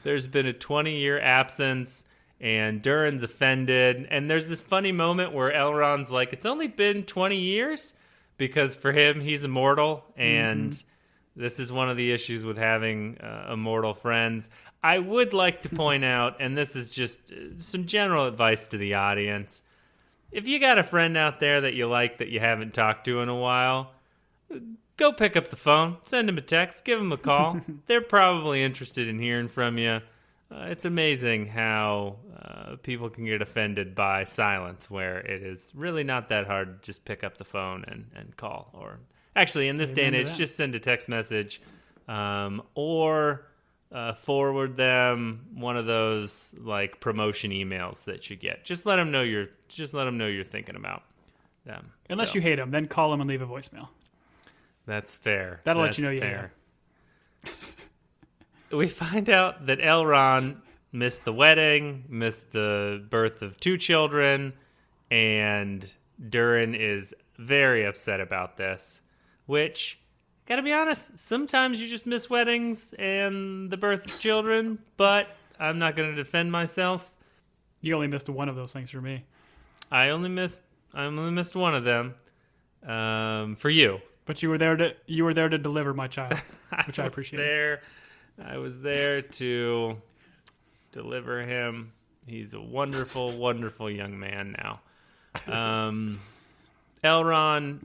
there's been a 20-year absence and Durin's offended. And there's this funny moment where Elrond's like, it's only been 20 years because for him, he's immortal. And this is one of the issues with having immortal friends. I would like to point out, and this is just some general advice to the audience, if you got a friend out there that you like that you haven't talked to in a while, go pick up the phone, send them a text, give them a call. They're probably interested in hearing from you. It's amazing how people can get offended by silence, where it is really not that hard to just pick up the phone and call. Or actually, in this day and age, just send a text message or forward them one of those like promotion emails that you get. Just let them know you're thinking about them. Unless you hate them, then call them and leave a voicemail. That's fair. That'll let you know you hate them. We find out that Elrond missed the wedding, missed the birth of 2 children, and Durin is very upset about this, which, gotta be honest, sometimes you just miss weddings and the birth of children, but I'm not going to defend myself. You only missed one of those things for me. I only missed one of them for you. But you were there to deliver my child, which I appreciate. I was there to deliver him. He's a wonderful, wonderful young man now. Elrond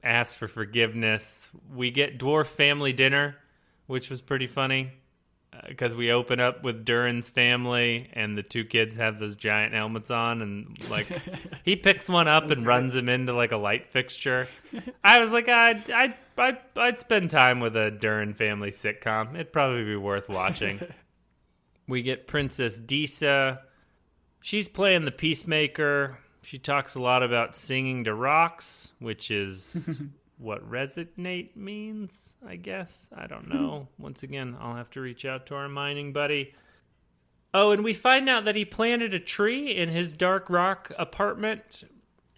asks for forgiveness. We get dwarf family dinner, which was pretty funny because we open up with Durin's family and the 2 kids have those giant helmets on, and like he picks one up and runs him into like a light fixture. I was like, I'd spend time with a Durin family sitcom. It'd probably be worth watching. We get Princess Disa. She's playing the peacemaker. She talks a lot about singing to rocks, which is what resignate means, I guess. I don't know. Once again, I'll have to reach out to our mining buddy. Oh, and we find out that he planted a tree in his dark rock apartment,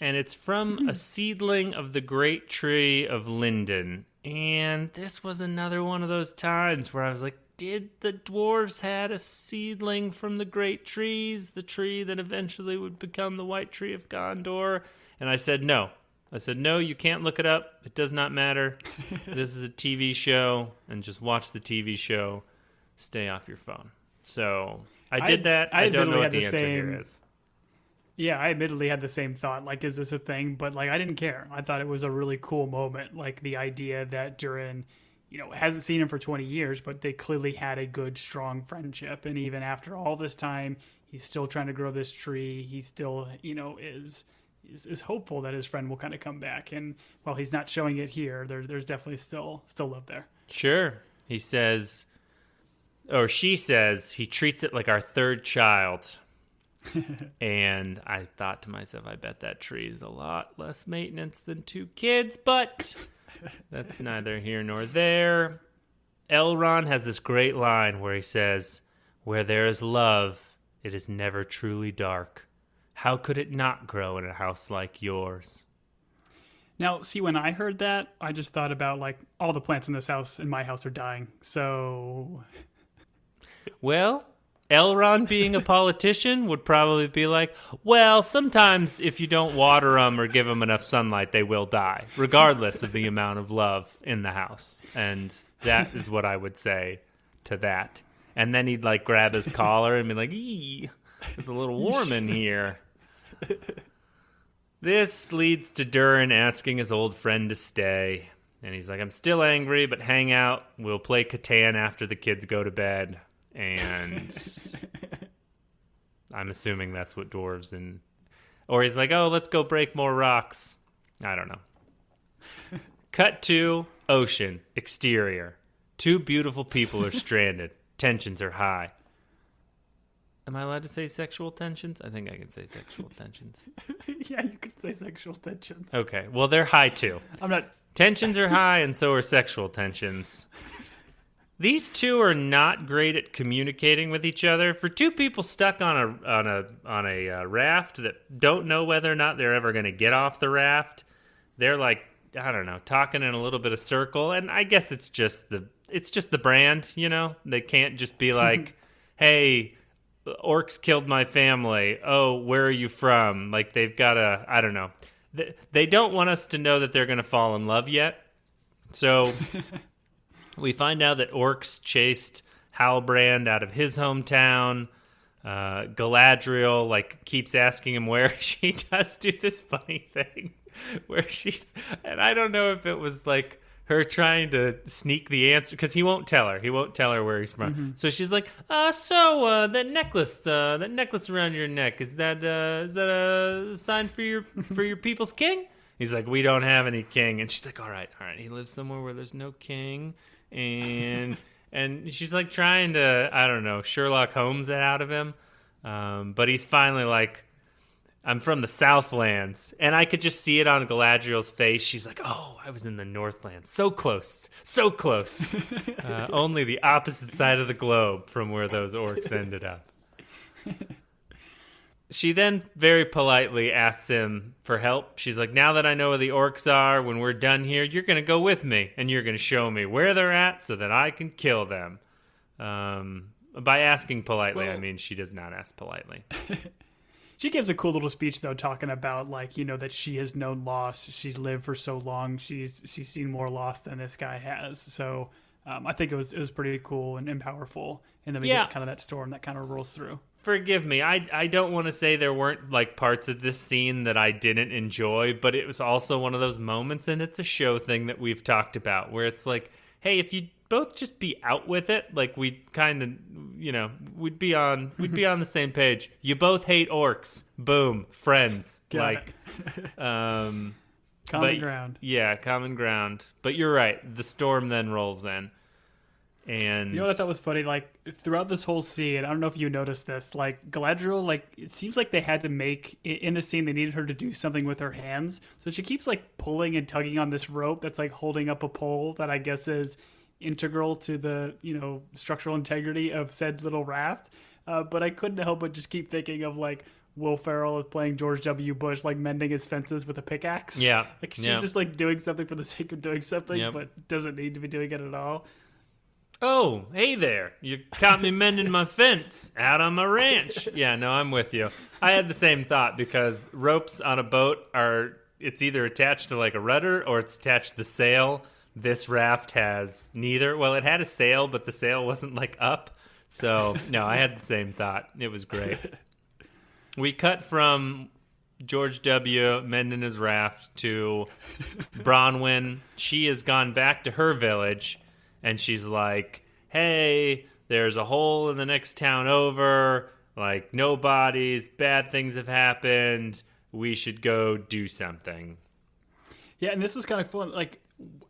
and it's from a seedling of the great tree of Linden. And this was another one of those times where I was like, did the dwarves had a seedling from the great trees, the tree that eventually would become the White Tree of Gondor? And I said, no. I said, no, you can't look it up. It does not matter. This is a TV show, and just watch the TV show. Stay off your phone. So I did that. I don't know what the answer here is. Yeah, I admittedly had the same thought. Like, is this a thing? But, like, I didn't care. I thought it was a really cool moment. Like, the idea that Durin, hasn't seen him for 20 years, but they clearly had a good, strong friendship. And even after all this time, he's still trying to grow this tree. He still, is hopeful that his friend will kind of come back. And while he's not showing it here, there's definitely still love there. Sure. He says, or she says, he treats it like our third child. And I thought to myself, I bet that tree is a lot less maintenance than 2 kids, but that's neither here nor there. Elrond has this great line where he says, where there is love, it is never truly dark. How could it not grow in a house like yours? Now, see, when I heard that, I just thought about, like, all the plants in my house are dying. So, well, Elrond being a politician would probably be like, well, sometimes if you don't water them or give them enough sunlight, they will die, regardless of the amount of love in the house. And that is what I would say to that. And then he'd like grab his collar and be like, ee, it's a little warm in here. This leads to Durin asking his old friend to stay. And he's like, I'm still angry, but hang out. We'll play Catan after the kids go to bed. And I'm assuming that's what dwarves and... Or he's like, oh, let's go break more rocks. I don't know. Cut to ocean, exterior. Two beautiful people are stranded. Tensions are high. Am I allowed to say sexual tensions? I think I can say sexual tensions. Yeah, you could say sexual tensions. Okay, well, they're high too. I'm not... Tensions are high, and so are sexual tensions. These two are not great at communicating with each other. For two people stuck on a raft that don't know whether or not they're ever going to get off the raft, they're like, I don't know, talking in a little bit of circle. And I guess it's just the brand, you know. They can't just be like, "Hey, orcs killed my family. Oh, where are you from?" Like they've got to, I don't know. They don't want us to know that they're going to fall in love yet. So we find out that orcs chased Halbrand out of his hometown. Galadriel like keeps asking him where. She does do this funny thing where and I don't know if it was like her trying to sneak the answer, because he won't tell her where he's from. Mm-hmm. So she's like, that necklace around your neck, is that a sign for your people's king? He's like, we don't have any king. And she's like, all right, he lives somewhere where there's no king. And she's like trying to, I don't know, Sherlock Holmes it out of him. But he's finally like, I'm from the Southlands. And I could just see it on Galadriel's face. She's like, oh, I was in the Northlands. So close. Only the opposite side of the globe from where those orcs ended up. She then very politely asks him for help. She's like, now that I know where the orcs are, when we're done here, you're going to go with me. And you're going to show me where they're at so that I can kill them. By asking politely, I mean she does not ask politely. She gives a cool little speech, though, talking about, like, you know, that she has known loss. She's lived for so long. She's seen more loss than this guy has. So I think it was pretty cool and powerful. And then we get kind of that storm that kind of rolls through. Forgive me. I don't want to say there weren't, like, parts of this scene that I didn't enjoy, but it was also one of those moments, and it's a show thing that we've talked about, where it's like, hey, if you both just be out with it, like we kind of, you know, we'd be on the same page. You both hate orcs. Boom, friends. Common ground. Yeah, common ground. But you're right. The storm then rolls in. And you know what I thought was funny? Like, throughout this whole scene, I don't know if you noticed this, like, Galadriel, like, it seems like they had to make, in the scene, they needed her to do something with her hands. So she keeps, like, pulling and tugging on this rope that's, like, holding up a pole that I guess is integral to the, you know, structural integrity of said little raft. But I couldn't help but just keep thinking of, like, Will Ferrell playing George W. Bush, like, mending his fences with a pickaxe. Yeah. Like, she's just, like, doing something for the sake of doing something, but doesn't need to be doing it at all. Oh, hey there. You caught me mending my fence out on my ranch. Yeah, no, I'm with you. I had the same thought, because ropes on a boat it's either attached to like a rudder or it's attached to the sail. This raft has neither. Well, it had a sail, but the sail wasn't like up. So, no, I had the same thought. It was great. We cut from George W. mending his raft to Bronwyn. She has gone back to her village. And she's like, hey, there's a hole in the next town over. Like, no bodies. Bad things have happened. We should go do something. Yeah, and this was kind of fun. Like,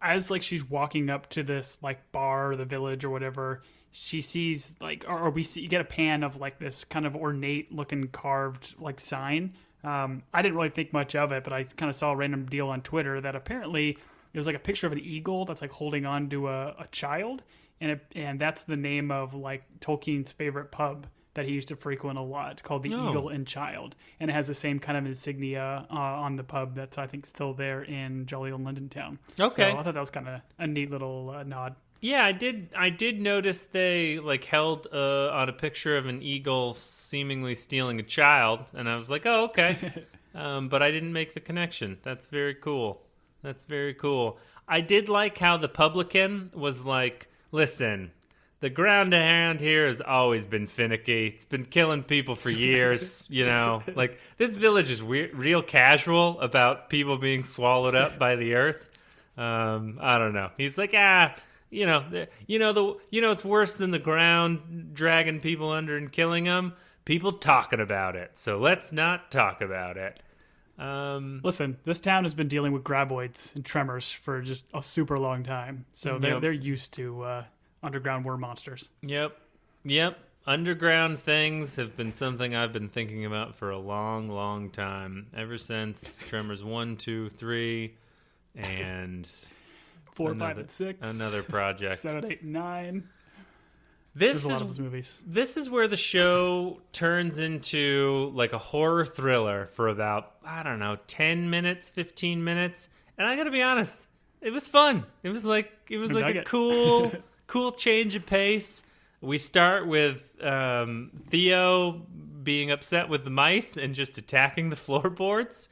as, like, she's walking up to this, like, bar or the village or whatever, she sees, like, or you get a pan of, like, this kind of ornate-looking carved, like, sign. I didn't really think much of it, but I kind of saw a random deal on Twitter that apparently it was like a picture of an eagle that's like holding on to a child, and that's the name of like Tolkien's favorite pub that he used to frequent a lot, called the Eagle and Child, and it has the same kind of insignia on the pub that's I think still there in jolly old London town. Okay, so I thought that was kind of a neat little nod. Yeah, I did notice they like held on a picture of an eagle seemingly stealing a child, and I was like, oh, okay, but I didn't make the connection. That's very cool. That's very cool. I did like how the publican was like, listen, the ground around here has always been finicky. It's been killing people for years, you know. Like, this village is real casual about people being swallowed up by the earth. I don't know. He's like, it's worse than the ground dragging people under and killing them. people talking about it. So let's not talk about it. Listen, this town has been dealing with graboids and tremors for just a super long time, so they're used to underground worm monsters. Yep. Underground things have been something I've been thinking about for a long, long time. Ever since Tremors 1, 2, 3, and 4, 5, and 6. Another project. 7, 8, 9. There's a lot of those movies. This is where the show turns into like a horror thriller for about, 10 minutes, 15 minutes. And I gotta be honest, it was fun. It was like a cool change of pace. We start with Theo being upset with the mice and just attacking the floorboards.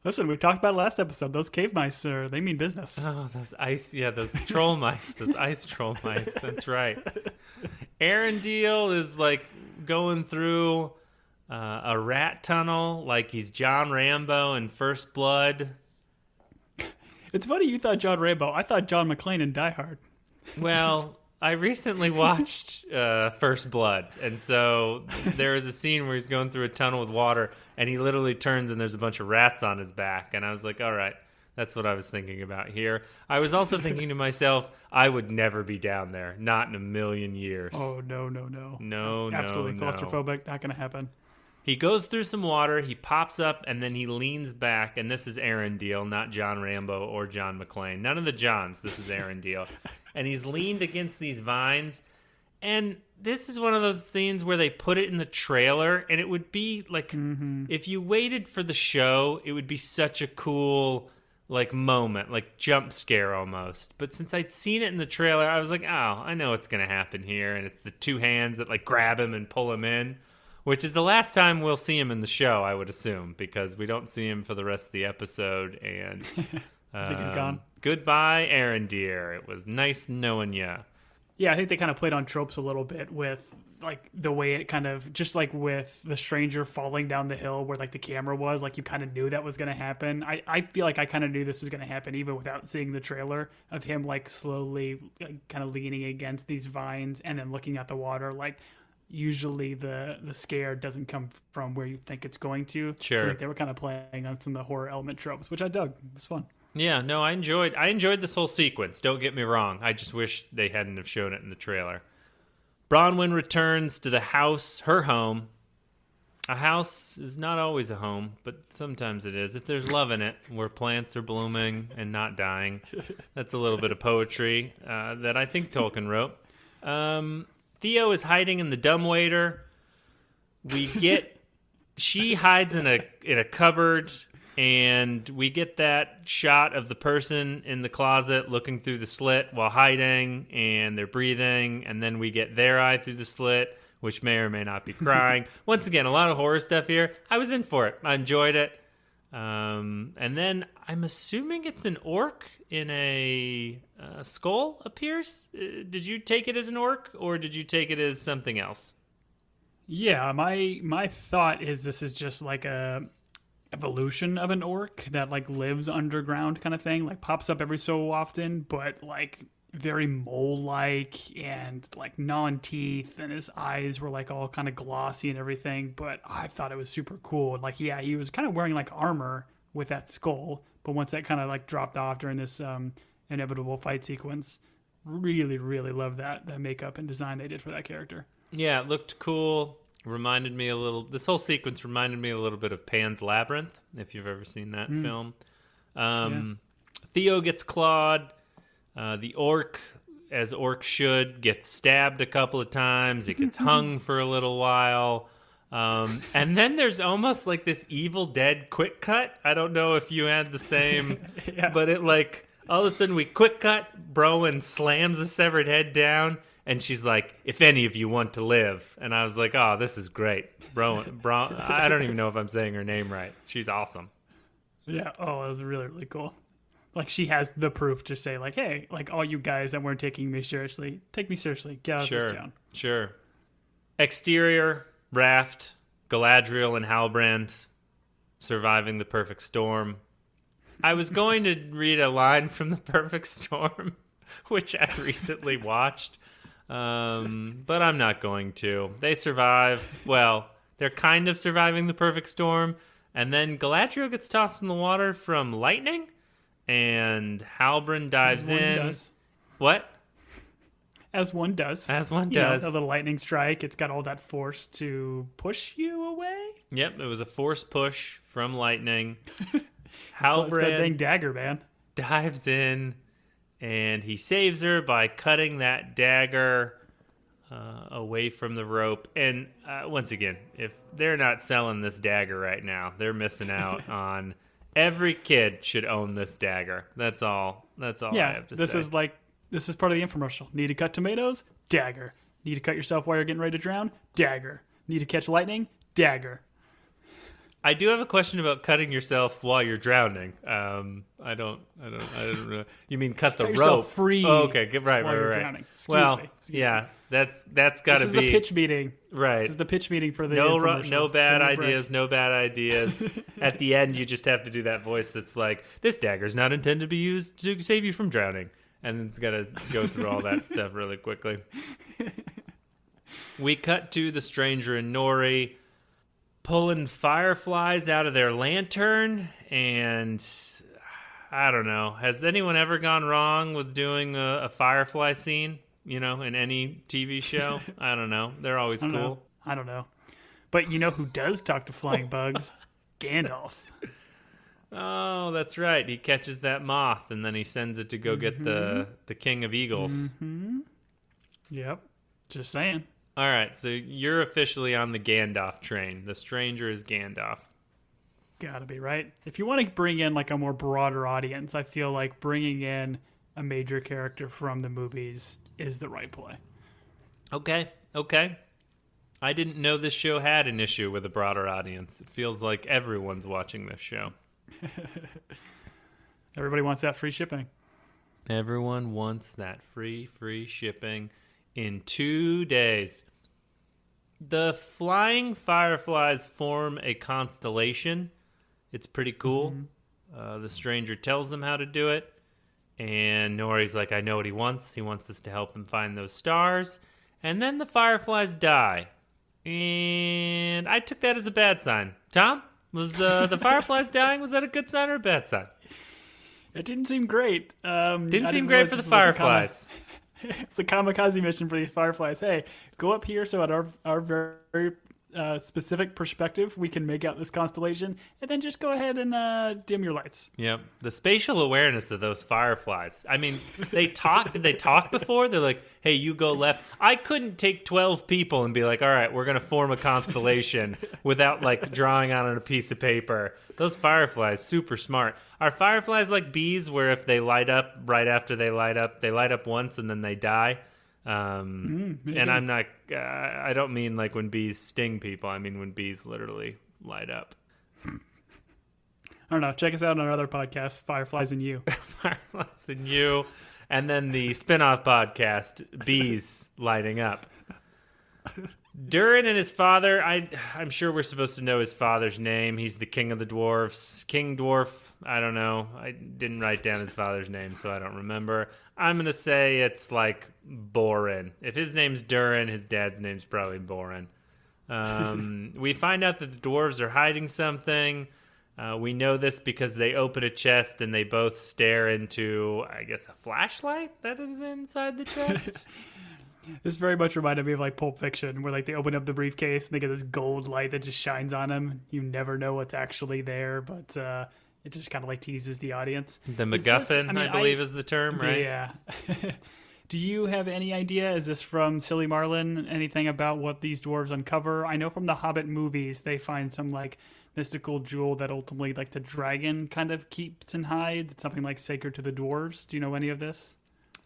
Listen, we talked about it last episode. Those cave mice, they mean business. Oh, those troll mice, those ice troll mice. That's right. Arendelle is like going through a rat tunnel like he's John Rambo in First Blood. It's funny you thought John Rambo. I thought John McClane in Die Hard. Well, I recently watched First Blood, and so there is a scene where he's going through a tunnel with water, and he literally turns and there's a bunch of rats on his back, and I was like, all right, that's what I was thinking about here. I was also thinking to myself, I would never be down there, not in a million years. Oh, no. No. Absolutely claustrophobic, not going to happen. He goes through some water, he pops up, and then he leans back, and this is Arendelle, not John Rambo or John McClane. None of the Johns, this is Arendelle. And he's leaned against these vines, and this is one of those scenes where they put it in the trailer, and it would be like, if you waited for the show, it would be such a cool like moment, like jump scare almost. But since I'd seen it in the trailer, I was like, oh, I know what's going to happen here, and it's the two hands that like grab him and pull him in. Which is the last time we'll see him in the show, I would assume, because we don't see him for the rest of the episode. And I think he's gone. Goodbye, Arendeer. It was nice knowing ya. Yeah, I think they kind of played on tropes a little bit with like the way it kind of, just like with the stranger falling down the hill where like the camera was, like you kind of knew that was going to happen. I feel like I kind of knew this was going to happen even without seeing the trailer of him like slowly like, kind of leaning against these vines and then looking at the water like. Usually the scare doesn't come from where you think it's going to. Sure. So like they were kind of playing on some of the horror element tropes, which I dug. It was fun. Yeah, no, I enjoyed this whole sequence. Don't get me wrong. I just wish they hadn't have shown it in the trailer. Bronwyn returns to the house, her home. A house is not always a home, but sometimes it is. If there's love in it, where plants are blooming and not dying. That's a little bit of poetry that I think Tolkien wrote. Theo is hiding in the dumbwaiter. She hides in a cupboard, and we get that shot of the person in the closet looking through the slit while hiding, and they're breathing, and then we get their eye through the slit, which may or may not be crying. Once again, a lot of horror stuff here. I was in for it. I enjoyed it. And then I'm assuming it's an orc in a skull appears. Did you take it as an orc, or did you take it as something else? Yeah, my thought is this is just like a evolution of an orc that like lives underground kind of thing, like pops up every so often, but like very mole-like and like non-teeth, and his eyes were like all kind of glossy and everything. But I thought it was super cool. Like, yeah, he was kind of wearing like armor with that skull, but once that kind of like dropped off during this inevitable fight sequence, really love that makeup and design they did for that character. Yeah, it looked cool. This whole sequence reminded me a little bit of Pan's Labyrinth, if you've ever seen that film. Theo gets clawed. The orc, as orcs should, gets stabbed a couple of times. It gets hung for a little while. And then there's almost like this Evil Dead quick cut. I don't know if you had the same, but it like, all of a sudden we quick cut, Bronwyn slams a severed head down, and she's like, if any of you want to live. And I was like, oh, this is great. I don't even know if I'm saying her name right. She's awesome. Yeah, oh, it was really cool. Like, she has the proof to say, like, hey, like, all you guys that weren't taking me seriously, take me seriously. Get out of this town. Sure. Exterior, raft, Galadriel and Halbrand surviving the perfect storm. I was going to read a line from the perfect storm, which I recently watched. But I'm not going to. They survive. Well, they're kind of surviving the perfect storm. And then Galadriel gets tossed in the water from lightning. And Halbrand dives in. Does. What? As one does. As one You know, does. a little lightning strike. It's got all that force to push you away. Yep, it was a forced push from lightning. So it's that Halbrand dang dagger, man. dives in, and he saves her by cutting that dagger away from the rope. And once again, if they're not selling this dagger right now, they're missing out on. Every kid should own this dagger. That's all. That's all I have to say. This is part of the infomercial. Need to cut tomatoes? Dagger. Need to cut yourself while you're getting ready to drown? Dagger. Need to catch lightning? Dagger. I do have a question about cutting yourself while you're drowning. I don't know. You mean cut the Cut rope? yourself free Oh, okay, right. while you're drowning. Excuse Well, me. yeah, that's got to This is be the pitch meeting. right. This is the pitch meeting for the No infomercial. bad Give me a break. ideas. No bad ideas. At the end, you just have to do that voice that's like, "This dagger's not intended to be used to save you from drowning," and it's got to go through all that stuff really quickly. We cut to the stranger and Nori pulling fireflies out of their lantern, and I don't know. Has anyone ever gone wrong with doing a firefly scene? You know, in any TV show? I don't know. They're always cool. I don't know. But you know who does talk to flying bugs? Gandalf. Oh, that's right. He catches that moth, and then he sends it to go get the king of eagles. Yep. Just saying. All right, so you're officially on the Gandalf train. The stranger is Gandalf. Gotta be, right? If you want to bring in like a more broader audience, I feel like bringing in a major character from the movies is the right play. Okay. I didn't know this show had an issue with a broader audience. It feels like everyone's watching this show. Everybody wants that free shipping. Everyone wants that free shipping in 2 days. The flying fireflies form a constellation. It's pretty cool. The stranger tells them how to do it. And Nori's like, I know what he wants. He wants us to help him find those stars. And then the fireflies die. And I took that as a bad sign. Tom, was the fireflies dying? Was that a good sign or a bad sign? It didn't seem great. Didn't seem great for the fireflies. It's a kamikaze mission for these fireflies. Hey, go up here so at our very specific perspective, we can make out this constellation, and then just go ahead and dim your lights. Yep. The spatial awareness of those fireflies. I mean, they talk. Did they talk before? They're like, hey, you go left. I couldn't take 12 people and be like, all right, we're going to form a constellation without like drawing out on a piece of paper. Those fireflies, super smart. Are fireflies like bees where if they light up right after they light up once and then they die? And I'm not, I don't mean like when bees sting people. I mean when bees literally light up. I don't know. Check us out on our other podcast, Fireflies and You. Fireflies and You. And then the spin-off podcast, Bees Lighting Up. Durin and his father, I'm sure we're supposed to know his father's name. He's the king of the dwarfs. King Dwarf, I don't know. I didn't write down his father's name, so I don't remember. I'm going to say it's like Borin. If his name's Durin, his dad's name's probably Borin. We find out that the dwarves are hiding something. We know this because they open a chest and they both stare into, I guess, a flashlight that is inside the chest. This very much reminded me of like Pulp Fiction, where like they open up the briefcase and they get this gold light that just shines on them. You never know what's actually there, but it just kind of like teases the audience. The MacGuffin, I believe, is the term, right? Yeah. Do you have any idea? Is this from Silly Marlin? Anything about what these dwarves uncover? I know from the Hobbit movies they find some like mystical jewel that ultimately like the dragon kind of keeps and hides. It's something like sacred to the dwarves. Do you know any of this?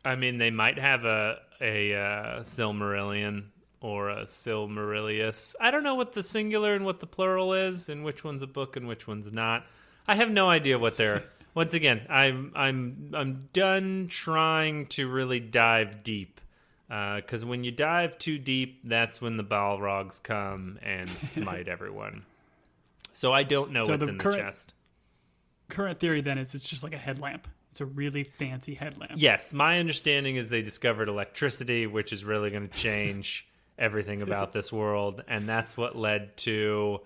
I mean, they might have a Silmarillion or a Silmarilius. I don't know what the singular and what the plural is, and which one's a book and which one's not. I have no idea what they're. Once again, I'm done trying to really dive deep, because when you dive too deep, that's when the Balrogs come and smite everyone. So I don't know what's in the chest. Current theory then is it's just like a headlamp. It's a really fancy headlamp. Yes, my understanding is they discovered electricity, which is really going to change everything about this world, and that's what led to,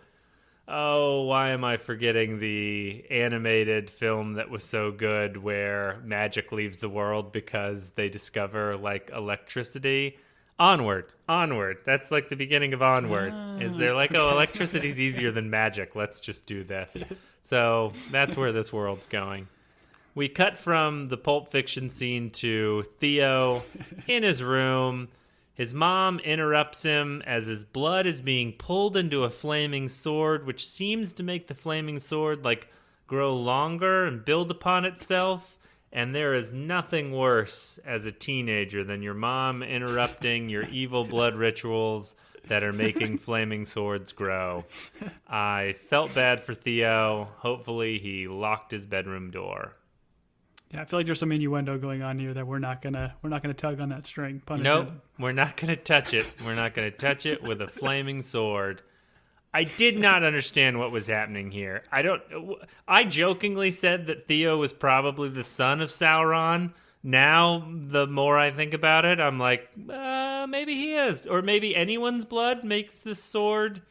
oh, why am I forgetting the animated film that was so good where magic leaves the world because they discover like electricity? Onward. That's like the beginning of Onward. Is they're like, oh, electricity's easier than magic. Let's just do this. So that's where this world's going. We cut from the Pulp Fiction scene to Theo in his room. His mom interrupts him as his blood is being pulled into a flaming sword, which seems to make the flaming sword like grow longer and build upon itself. And there is nothing worse as a teenager than your mom interrupting your evil blood rituals that are making flaming swords grow. I felt bad for Theo. Hopefully he locked his bedroom door. Yeah, I feel like there's some innuendo going on here that we're not gonna tug on that string. Pun Nope, intended. we're not gonna touch it. We're not gonna touch it with a flaming sword. I did not understand what was happening here. I jokingly said that Theo was probably the son of Sauron. Now, the more I think about it, I'm like, maybe he is. Or maybe anyone's blood makes this sword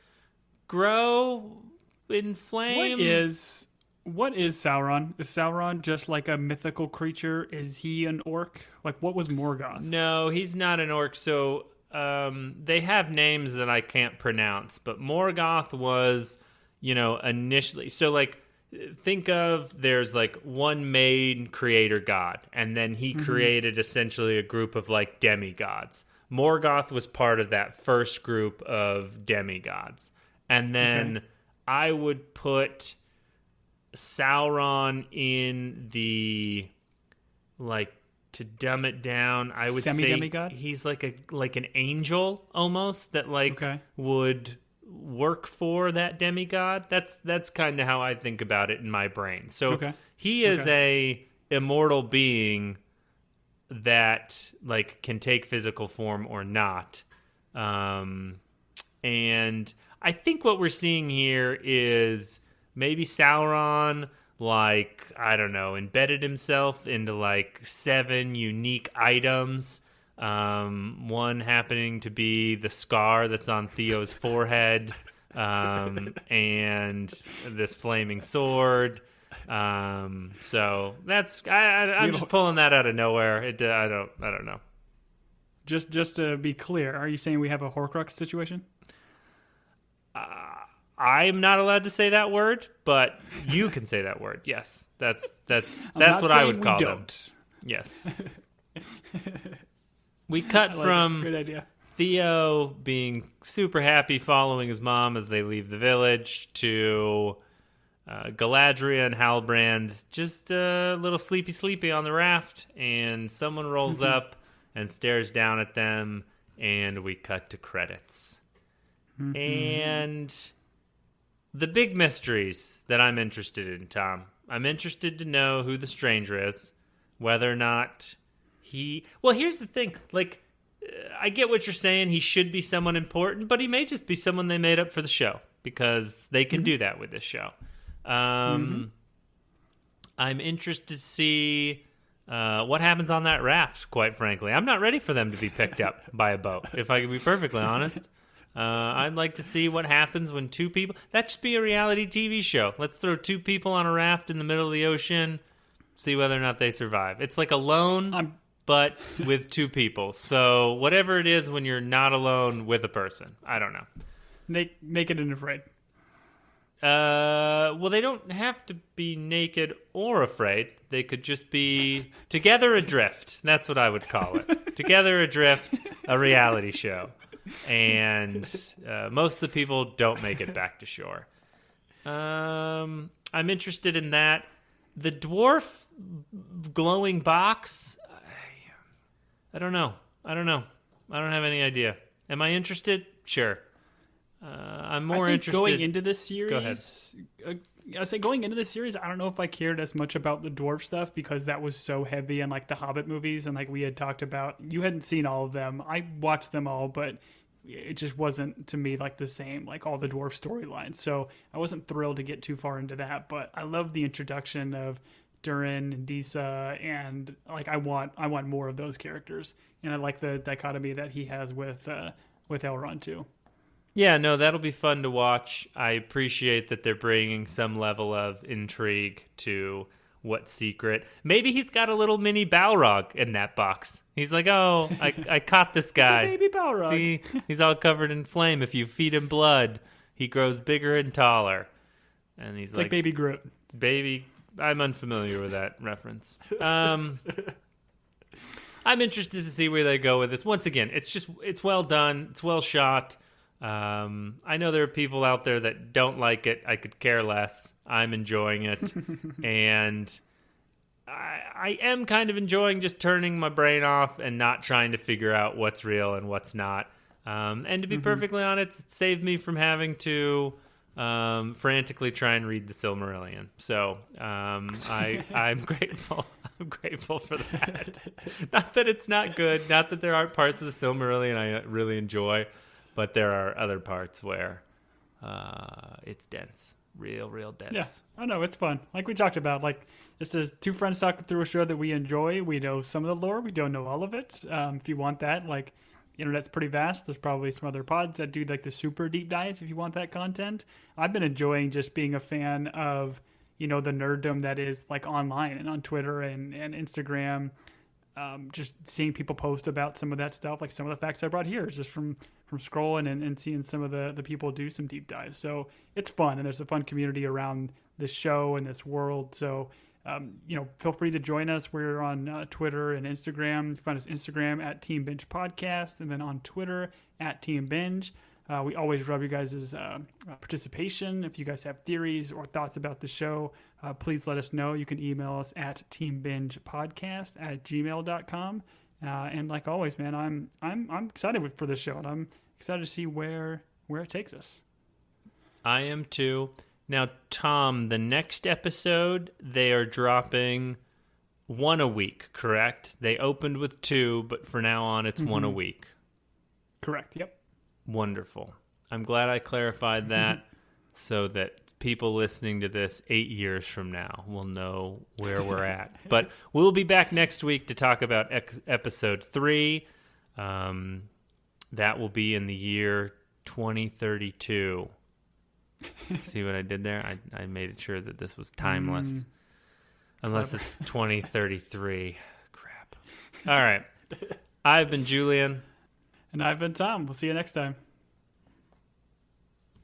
grow in flame. What is Sauron? Is Sauron just like a mythical creature? Is he an orc? Like, what was Morgoth? No, he's not an orc. So they have names that I can't pronounce. But Morgoth was, initially. So, like, think of there's, like, one main creator god. And then he created essentially a group of, like, demigods. Morgoth was part of that first group of demigods. And then I would put Sauron in the, like, to dumb it down, I would say semi-demigod? He's like an angel almost that would work for that demigod. That's kind of how I think about it in my brain. So he is a immortal being that like can take physical form or not. And I think what we're seeing here is maybe Sauron, like, I don't know, embedded himself into, like, 7 unique items. One happening to be the scar that's on Theo's forehead, and this flaming sword. So that's I'm just pulling that out of nowhere. I don't know. Just to be clear, are you saying we have a Horcrux situation? I'm not allowed to say that word, but you can say that word. Yes, that's what I would call them. Yes. We cut from Great idea. Theo being super happy following his mom as they leave the village to Galadriel and Halbrand just a little sleepy on the raft, and someone rolls up and stares down at them, and we cut to credits. And the big mysteries that I'm interested in, Tom. I'm interested to know who the stranger is, whether or not he... Well, here's the thing. Like, I get what you're saying. He should be someone important, but he may just be someone they made up for the show because they can do that with this show. I'm interested to see what happens on that raft, quite frankly. I'm not ready for them to be picked up by a boat, if I can be perfectly honest. I'd like to see what happens when 2 people... That should be a reality TV show. Let's throw 2 people on a raft in the middle of the ocean, see whether or not they survive. It's like Alone, but with 2 people. So whatever it is when you're not alone with a person. I don't know. Naked and afraid. Well, they don't have to be naked or afraid. They could just be together adrift. That's what I would call it. Together adrift, a reality show. And most of the people don't make it back to shore. I'm interested in that. The dwarf glowing box, I don't know. I don't have any idea. Am I interested? Sure. I'm more interested. Going into this series, Go ahead. I say going into this series, I don't know if I cared as much about the dwarf stuff because that was so heavy in like the Hobbit movies, and like we had talked about. You hadn't seen all of them. I watched them all, but it just wasn't to me like the same, like all the dwarf storylines. So I wasn't thrilled to get too far into that, but I love the introduction of Durin and Disa, and like I want more of those characters, and I like the dichotomy that he has with Elrond too. Yeah, no, that'll be fun to watch. I appreciate that they're bringing some level of intrigue to what's secret. Maybe he's got a little mini Balrog in that box. He's like, oh, I caught this guy. It's a baby Balrog. See, he's all covered in flame. If you feed him blood, he grows bigger and taller. And he's like Baby Groot. Baby, I'm unfamiliar with that reference. I'm interested to see where they go with this. Once again, it's well done. It's well shot. I know there are people out there that don't like it. I could care less. I'm enjoying it. And I am kind of enjoying just turning my brain off and not trying to figure out what's real and what's not. And to be perfectly honest, it saved me from having to frantically try and read the Silmarillion. So I'm grateful. I'm grateful for that. Not that it's not good. Not that there aren't parts of the Silmarillion I really enjoy. But there are other parts where it's dense. Real dense. Yeah, I know. It's fun. Like we talked about, like this is two friends talking through a show that we enjoy. We know some of the lore. We don't know all of it. If you want that, like, the internet's pretty vast. There's probably some other pods that do like the super deep dives if you want that content. I've been enjoying just being a fan of, the nerddom that is like online and on Twitter and Instagram. Just seeing people post about some of that stuff, like some of the facts I brought here is just from scrolling and seeing some of the people do some deep dives. So it's fun, and there's a fun community around this show and this world. So, feel free to join us. We're on Twitter and Instagram. You can find us Instagram at Team Binge Podcast, and then on Twitter at Team Binge. We always love you guys' participation. If you guys have theories or thoughts about the show, please let us know. You can email us at teambingepodcast@gmail.com. And like always, man, I'm excited for this show, and I'm excited to see where it takes us. I am too. Now, Tom, the next episode, they are dropping one a week, correct? They opened with 2, but for now on, it's one a week. Correct, yep. Wonderful. I'm glad I clarified that so that people listening to this 8 years from now will know where we're at. But we'll be back next week to talk about episode 3. That will be in the year 2032. See what I did there? I made it sure that this was timeless. Unless it's 2033. Crap. All right. I've been Julian. And I've been Tom. We'll see you next time.